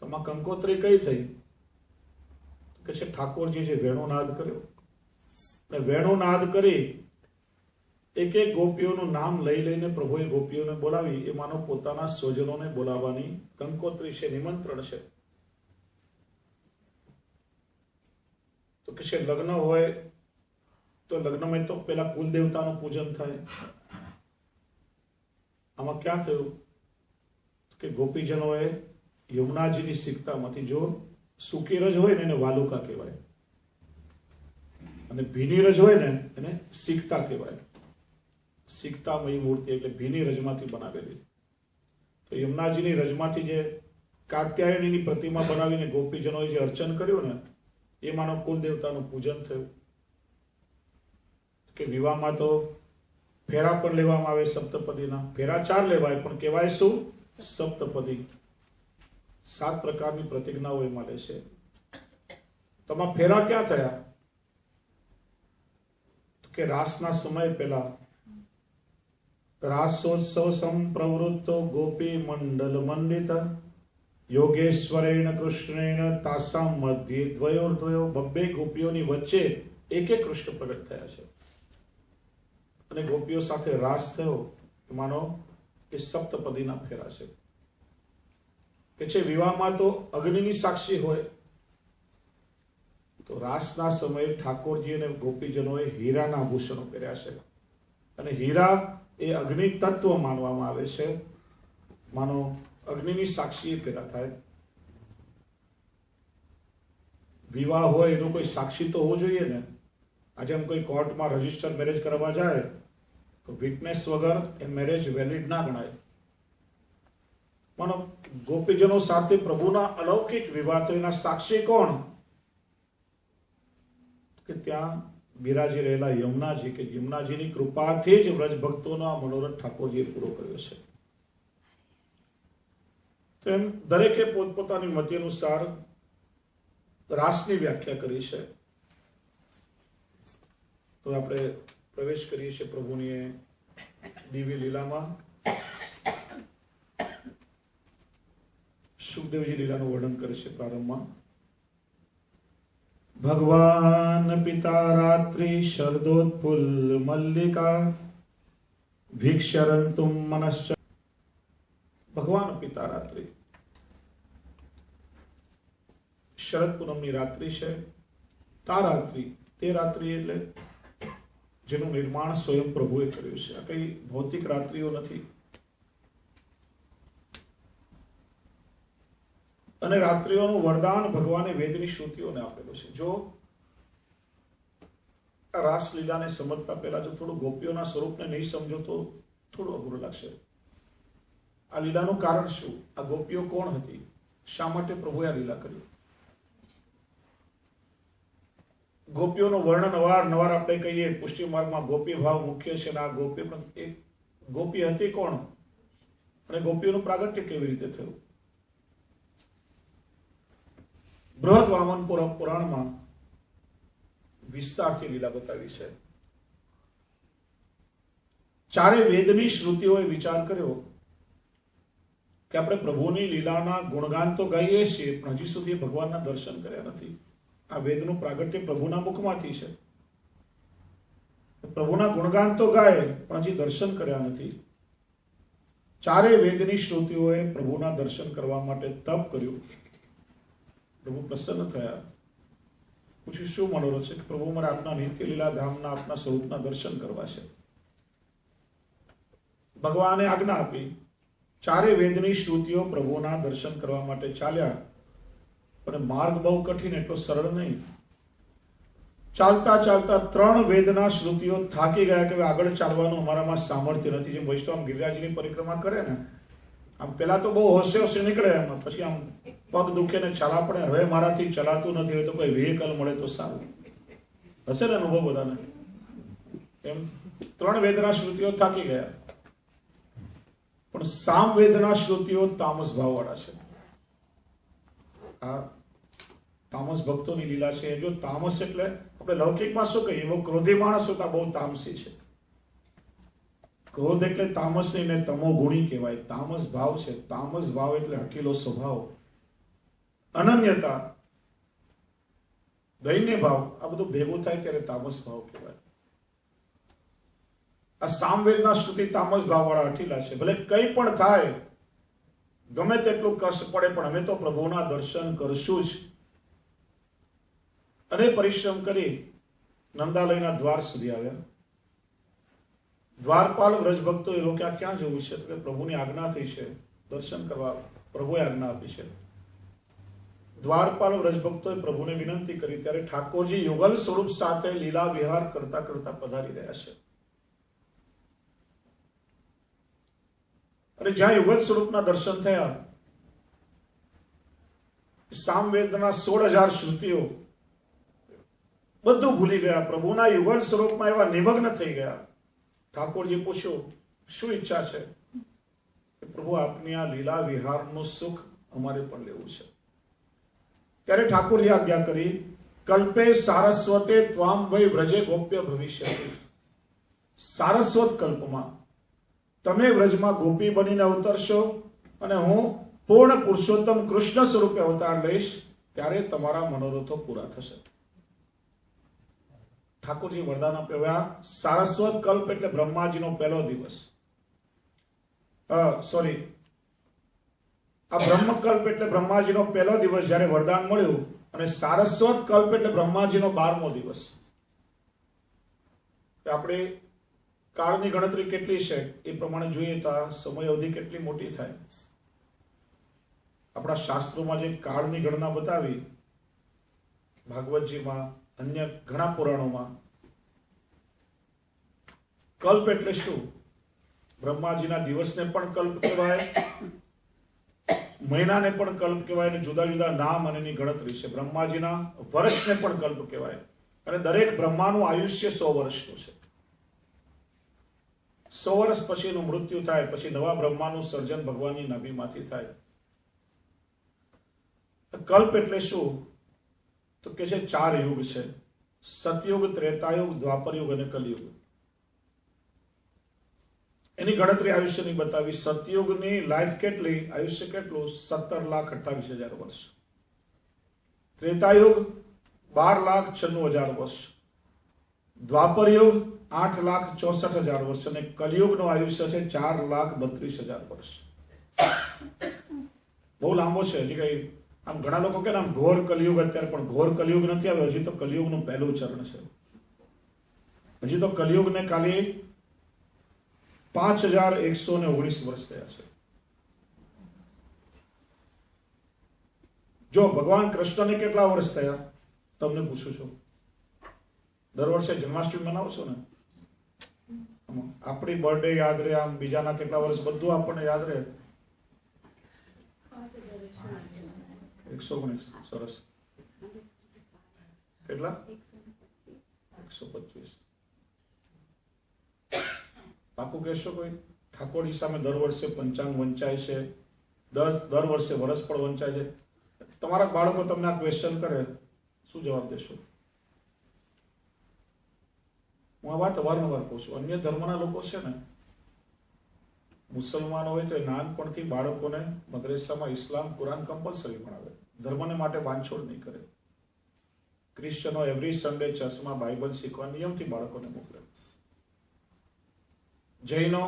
તો આમાં કંકોત્રી કઈ થઈ? કે છે ઠાકોરજી જે વેણુનાદ કર્યો, અને વેણુનાદ કરી એક એક ગોપીઓનું નામ લઈ લઈને પ્રભુએ ગોપીઓને બોલાવી. એ માનો પોતાના સ્વજનોને બોલાવવાની કંકોત્રી છે, નિમંત્રણ છે. તો કે છે લગ્ન હોય તો લગ્નમાં તો પેલા કુલ દેવતાનું પૂજન થાય. આમાં ક્યાં થયું કે ગોપીજનોએ યમુનાજીની સિક્તામાંથી, જો સૂકી રજ હોય ને એને વાલુકા કહેવાય, અને ભીની રજ હોય ને એને સિક્તા કહેવાય. સિક્તામયી મૂર્તિ એટલે ભીની રજમાંથી બનાવેલી. તો યમુનાજીની રજમાંથી જે કાત્યાયનીની પ્રતિમા બનાવીને ગોપીજનોએ જે અર્ચન કર્યું ને, એ માનો કુલ દેવતાનું પૂજન થયું. કે વિવાહમાં તો ફેરા પણ લેવામાં આવે સપ્તપદીના. ફેરા 4 લેવાય, પણ કહેવાય શું? સપ્તપદી. 7 પ્રકારની પ્રતિજ્ઞાઓ એમાં લે છે. તમારા ફેરા ક્યાં થયા? કે રાસના સમય પહેલા રાસોત્સવ સંપ્રવૃત્તો ગોપી મંડલ મંડિત યોગેશ્વરેણ કૃષ્ણેણ તાસામ મધ્યે દ્વયોર્દ્વયો. 2 ગોપીઓની વચ્ચે એક એક કૃષ્ણ પ્રગટ થયા છે અને ગોપીઓ સાથે રાસ થયો. માનો કે સપ્તપદીના ફેરા છે. કે છે વિવાહમાં તો અગ્નિની સાક્ષી હોય, તો રાસના સમયે ઠાકોરજી અને ગોપીજનોએ હીરાના આભૂષણો પહેર્યા છે. અને હીરા એ અગ્નિ તત્વ માનવામાં આવે છે. માનો અગ્નિની સાક્ષી એ પહેરા થાય. વિવાહ હોય એનો કોઈ સાક્ષી તો હોવો જોઈએ ને. આજે આમ કોઈ કોર્ટમાં રજીસ્ટર મેરેજ કરવા જાય તો વિટનેસ વગર એ મેરેજ વેલિડ ના ગણાય. માનો ગોપીજનો સાથે પ્રભુના અલૌકિક વિવાહ, તો એના સાક્ષી કોણ? કે ત્યાં બિરાજી રહેલા યમુનાજી, કે યમુનાજીની કૃપાથી જ વ્રજ ભક્તોનો મનોરથ ઠાકોરજીએ પૂરો કર્યો છે. તો એમ દરેકે પોતપોતાની મતિ અનુસાર રાસની વ્યાખ્યા કરી છે. તો આપણે પ્રવેશ કરીએ છીએ પ્રભુની દિવ્ય લીલામાં. સુખદેવજી લીલાનું વર્ણન કરે છે પ્રારંભમાં. ભગવાન પિતા રાત્રિ શરદોત્ફુલ્લ મલ્લિકા ભિક્ષરંતુમ મનશ્ચ. ભગવાન પિતા રાત્રિ, શરદ પૂનમની રાત્રિ છે. તા રાત્રિ, તે રાત્રિ એટલે જેનું નિર્માણ સ્વયં પ્રભુએ કર્યું છે. આ કઈ ભૌતિક રાત્રિઓ નથી. અને રાત્રિઓનું વરદાન ભગવાને વેદની શ્રુતિઓને આપેલું છે. જો આ રાસલીલાને સમજતા પહેલા જો થોડું ગોપીઓના સ્વરૂપને નહીં સમજો તો થોડું અઘરું લાગશે. આ લીલાનું કારણ શું? આ ગોપીઓ કોણ હતી? શા માટે પ્રભુએ આ લીલા કરી? ગોપીઓનું વર્ણન અવારનવાર આપણે કહીએ પુષ્ટિ માર્ગમાં ગોપી ભાવ મુખ્ય છે. આ ગોપી પણ એક ગોપી હતી કોણ અને ગોપીઓનું પ્રાગટ્ય કેવી રીતે થયું? બૃહદ વામન પુરાણમાં વિસ્તારથી લીલા બતાવી છે. ચારે વેદની શ્રુતિઓએ વિચાર કર્યો કે આપણે પ્રભુની લીલાના ગુણગાન તો ગાઈએ છીએ પણ હજી સુધી ભગવાનના દર્શન કર્યા નથી. આ વેદનું પ્રાગટ્ય પ્રભુના મુખમાંથી છે. પ્રભુના ગુણગાન તો ગાય પણ હજી દર્શન કર્યા નથી. ચારે વેદની શ્રુતિઓએ પ્રભુના દર્શન કરવા માટે તપ કર્યું. પ્રભુ પ્રસન્ન થયા. પૂછ્યું શું મનોરથ છે? પ્રભુ મારે આપના નિત્ય લીલા ધામના આપના સ્વરૂપના દર્શન કરવા છે. ભગવાને આજ્ઞા આપી. ચારે વેદની શ્રુતિઓ પ્રભુના દર્શન કરવા માટે ચાલ્યા. પણ માર્ગ બહુ કઠિન, એટલો સરળ નહીં. ચાલતા ચાલતા 3 વેદના શ્રુતિઓ થાકી ગયા કે આગળ ચાલવાનું અમારામાં સામર્થ્ય નથી. જેમ વૈષ્ણવ ગિરિરાજની પરિક્રમા કરે ને, આમ પેલા તો બહુ હોશે હોશે નીકળે, એમાં પછી આમ પગ દુખે ને ચાલા પડે. હવે મારાથી ચલાતું નથી, હોય તો કોઈ વ્હીકલ મળે તો સારું. હશે ને અનુભવ બધાને? એમ 3 વેદના શ્રુતિઓ થાકી ગયા. પણ સામ વેદના શ્રુતિઓ તામસ ભાવ વાળા છે. આ તામસ ભક્તોની લીલા છે. જો તામસ એટલે આપણે લૌકિકમાં શું કહીએ, એવો ક્રોધી માણસ હોતા બહુ તામસી છે. ક્રોધ એટલે તામસ નહીં ને તમો ગુણી કહેવાય. તામસ ભાવ છે. તામસ ભાવ એટલે હઠીલો સ્વભાવ, અનન્યતા, દૈન્ય ભાવ, આ બધું ભેગું થાય ત્યારે તામસ ભાવ કહેવાય. આ સામવેદના શ્રુતિ તામસ ભાવ વાળા હઠીલા છે. ભલે કંઈ પણ થાય, ગમે તેટલું કષ્ટ પડે, પણ અમે તો પ્રભુના દર્શન કરશું જ. અને પરિશ્રમ કરી નંદાલયના દ્વાર સુધી આવ્યા. દ્વારપાલ વ્રજભક્તો એ રોક્યા, ક્યાં જવું છે? તો પ્રભુની આજ્ઞા થઈ છે, દર્શન કરવા પ્રભુએ આજ્ઞા આપી છે. દ્વારપાલ વ્રજભક્તોએ પ્રભુને વિનંતી કરી ત્યારે ઠાકોરજી યુગલ સ્વરૂપ સાથે લીલા વિહાર કરતા કરતા પધારી રહ્યા છે. અને જ્યાં યુગલ સ્વરૂપના દર્શન થયા, સામવેદના 16,000 શ્રુતિઓ બધું ભૂલી ગયા. પ્રભુના યુગલ સ્વરૂપમાં એવા નિમગ્ન થઈ ગયા. ઠાકોરજી પૂછ્યું, શું ઈચ્છા છે? પ્રભુ આપની આ લીલા વિહારનું સુખ અમારે પણ લેવું છે. ત્યારે ઠાકોરજી આજ્ઞા કરી, કલ્પે સારસ્વતે ત્વામ વૈ વ્રજે ગોપ્ય ભવિષ્ય. સારસ્વત કલ્પમાં તમે વ્રજમાં ગોપી બનીને અવતરશો અને હું પૂર્ણ પુરુષોત્તમ કૃષ્ણ સ્વરૂપે અવતાર લઈશ, ત્યારે તમારા મનોરથો પૂરા થશે. ઠાકોરજી વરદાન આપ્યા. સારસ્વત કલ્પ એટલે બ્રહ્માજીનો પહેલો દિવસ. સોરી, આ બ્રહ્મકલ્પ એટલે બ્રહ્માજીનો પહેલો દિવસ જ્યારે વરદાન મળ્યું, અને સારસ્વત કલ્પ એટલે બ્રહ્માજીનો 12મો દિવસ. આપણે કાળની ગણતરી કેટલી છે એ પ્રમાણે જોઈએ તો આ સમય અવધિ કેટલી મોટી થાય. આપણા શાસ્ત્રોમાં જે કાળની ગણના બતાવી, ભાગવતજીમાં, અન્ય ઘણા પુરાણોમાં, કલ્પ એટલે શું? બ્રહ્માજીના દિવસને પણ કલ્પ કહેવાય, મહિનાને પણ કલ્પ કહેવાય, અને જુદા જુદા નામ અને એની ગણતરી છે. બ્રહ્માજીના વર્ષને પણ કલ્પ કહેવાય, અને દરેક બ્રહ્માનું આયુષ્ય 100 વર્ષનું છે. 100 વર્ષ પછીનું મૃત્યુ થાય, પછી નવા બ્રહ્માનું સર્જન ભગવાનની નાભીમાંથી થાય. કલ્પ એટલે શું? તો કે છે 4 યુગ છે: સતયુગ, ત્રેતાયુગ, દ્વાપરયુગ અને કલયુગ. એની ગણતરી આયુષ્યની બતાવી. સતયુગની લાઈફ કેટલી, આયુષ્ય કેટલું? 17,28,000 વર્ષ. ત્રેતાયુગ 12,96,000 વર્ષ. દ્વાપરયુગ 8,64,000 વર્ષ. અને કલયુગનું આયુષ્ય છે 4,32,000 વર્ષ. બહુ લાંબો છે. હજી કઈ આમ ઘણા લોકો કે આમ ઘોર કલયુગ અત્યારે, પણ ઘોર કલયુગ નથી આવ્યો. હજી તો કલયુગનું પહેલું ચરણ છે. હજી તો કલયુગને ખાલી 5,119 વર્ષ થયા છે. જો ભગવાન કૃષ્ણને કેટલા વર્ષ થયા તમને પૂછું છું? દર વર્ષે જન્માષ્ટમી મનાવો છો ને? આપણી બર્થડે યાદ રહે, આમ બીજાના કેટલા વર્ષ બધું આપણને યાદ રહે. 119. સરસ. કેટલા? 125. પાકું કહેશો કોઈ? ઠાકોરજી સામે દર વર્ષે પંચાંગ વંચાય છે, દર વર્ષે વરસ પણ વંચાય છે. તમારા બાળકો તમને આ ક્વેશ્ચન કરે, શું જવાબ દેશો? હું આ વાત અવારનવાર કહું છું. અન્ય ધર્મના લોકો છે ને, મુસલમાનો હોય તો એ નાનપણથી બાળકોને મદ્રેસામાં ઇસ્લામ કુરાન કમ્પલસરી ભણાવે, ધર્મને માટે બાંધછોડ નહીં કરે. ક્રિશ્ચનો એવરી સન્ડે ચર્ચમાં બાઇબલ શીખવા નિયમથી બાળકોને મોકલે. જૈનો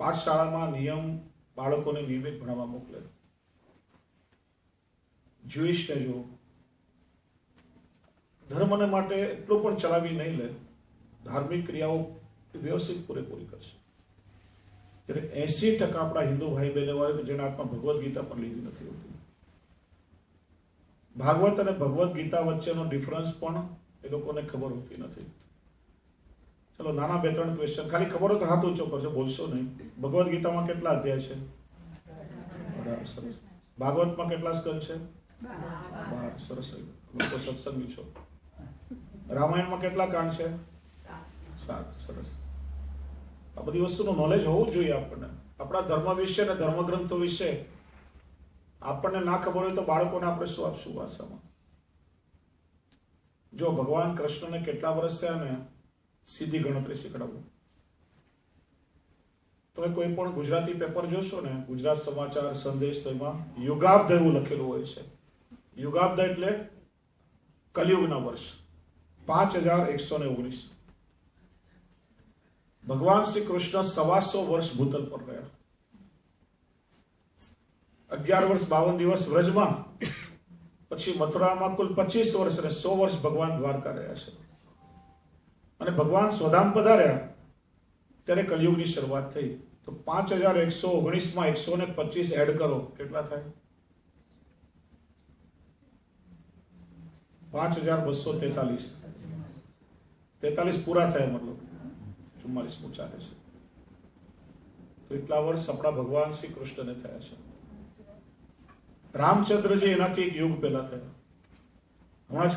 પાઠશાળામાં નિયમ બાળકોને નિયમિત ભણાવવા મોકલે. જ્યુઇશને જો ધર્મને માટે એટલું પણ ચલાવી નહીં લે, ધાર્મિક ક્રિયાઓ વ્યવસ્થિત પૂરેપૂરી કરશે. ત્યારે 80% આપણા હિન્દુ ભાઈ બહેનો હોય કે જેના હાથમાં ભગવદ્ ગીતા પણ લીધી નથી હોતી. ભાગવત અને ભગવદ્ ગીતા વચ્ચેનો ડિફરન્સ પણ એ લોકોને ખબર હોતી નથી. ચલો નાના 2-3 ક્વેશ્ચન ખાલી ખબર હોય તો હાથ ઊંચો કરજો, બોલશો નહીં. ભગવદ્ ગીતામાં કેટલા અધ્યાય છે? 18. સરસ. ભાગવતમાં કેટલા સ્કંદ છે? 12. સરસ. લોકો સત્સંગી છો. રામાયણમાં કેટલા કાંડ છે? 7. સરસ. આ બધી વસ્તુનું નોલેજ હોવું જોઈએ આપણને. આપણા ધર્મ વિશે અને ધર્મગ્રંથો વિશે આપણને ના ખબર હોય તો બાળકોને આપણે શું આપશું ભાષામાં? જો ભગવાન કૃષ્ણને કેટલા વર્ષ થયા ને સીધી ગણતરી શીખડાવું. તમે કોઈ પણ ગુજરાતી પેપર જોશો ને, ગુજરાત સમાચાર, સંદેશ, તો એમાં યુગાબ્દ એવું લખેલું હોય છે. યુગાબ્દ એટલે કલયુગના વર્ષ. 5119. ભગવાન શ્રી કૃષ્ણ 125 વર્ષ ભૂતલ પર રહ્યા. 11 વર્ષ 52 દિવસ વ્રજમાં, પછી મથુરામાં કુલ 25 વર્ષ અને 100 વર્ષ ભગવાન દ્વારકા રહ્યા છે. અને ભગવાન સ્વધામ પધાર્યા ત્યારે કલયુગની શરૂઆત થઈ. તો 5119 માં 125 એડ કરો, કેટલા થાય? 5243. 43 પૂરા થયા, મતલબ 44 ચાલે છે. તો એટલા વર્ષ આપણા ભગવાન શ્રી કૃષ્ણને થયા છે. રામચંદ્રજી એનાથી એક યુગ પહેલા થયા. હમણાં જ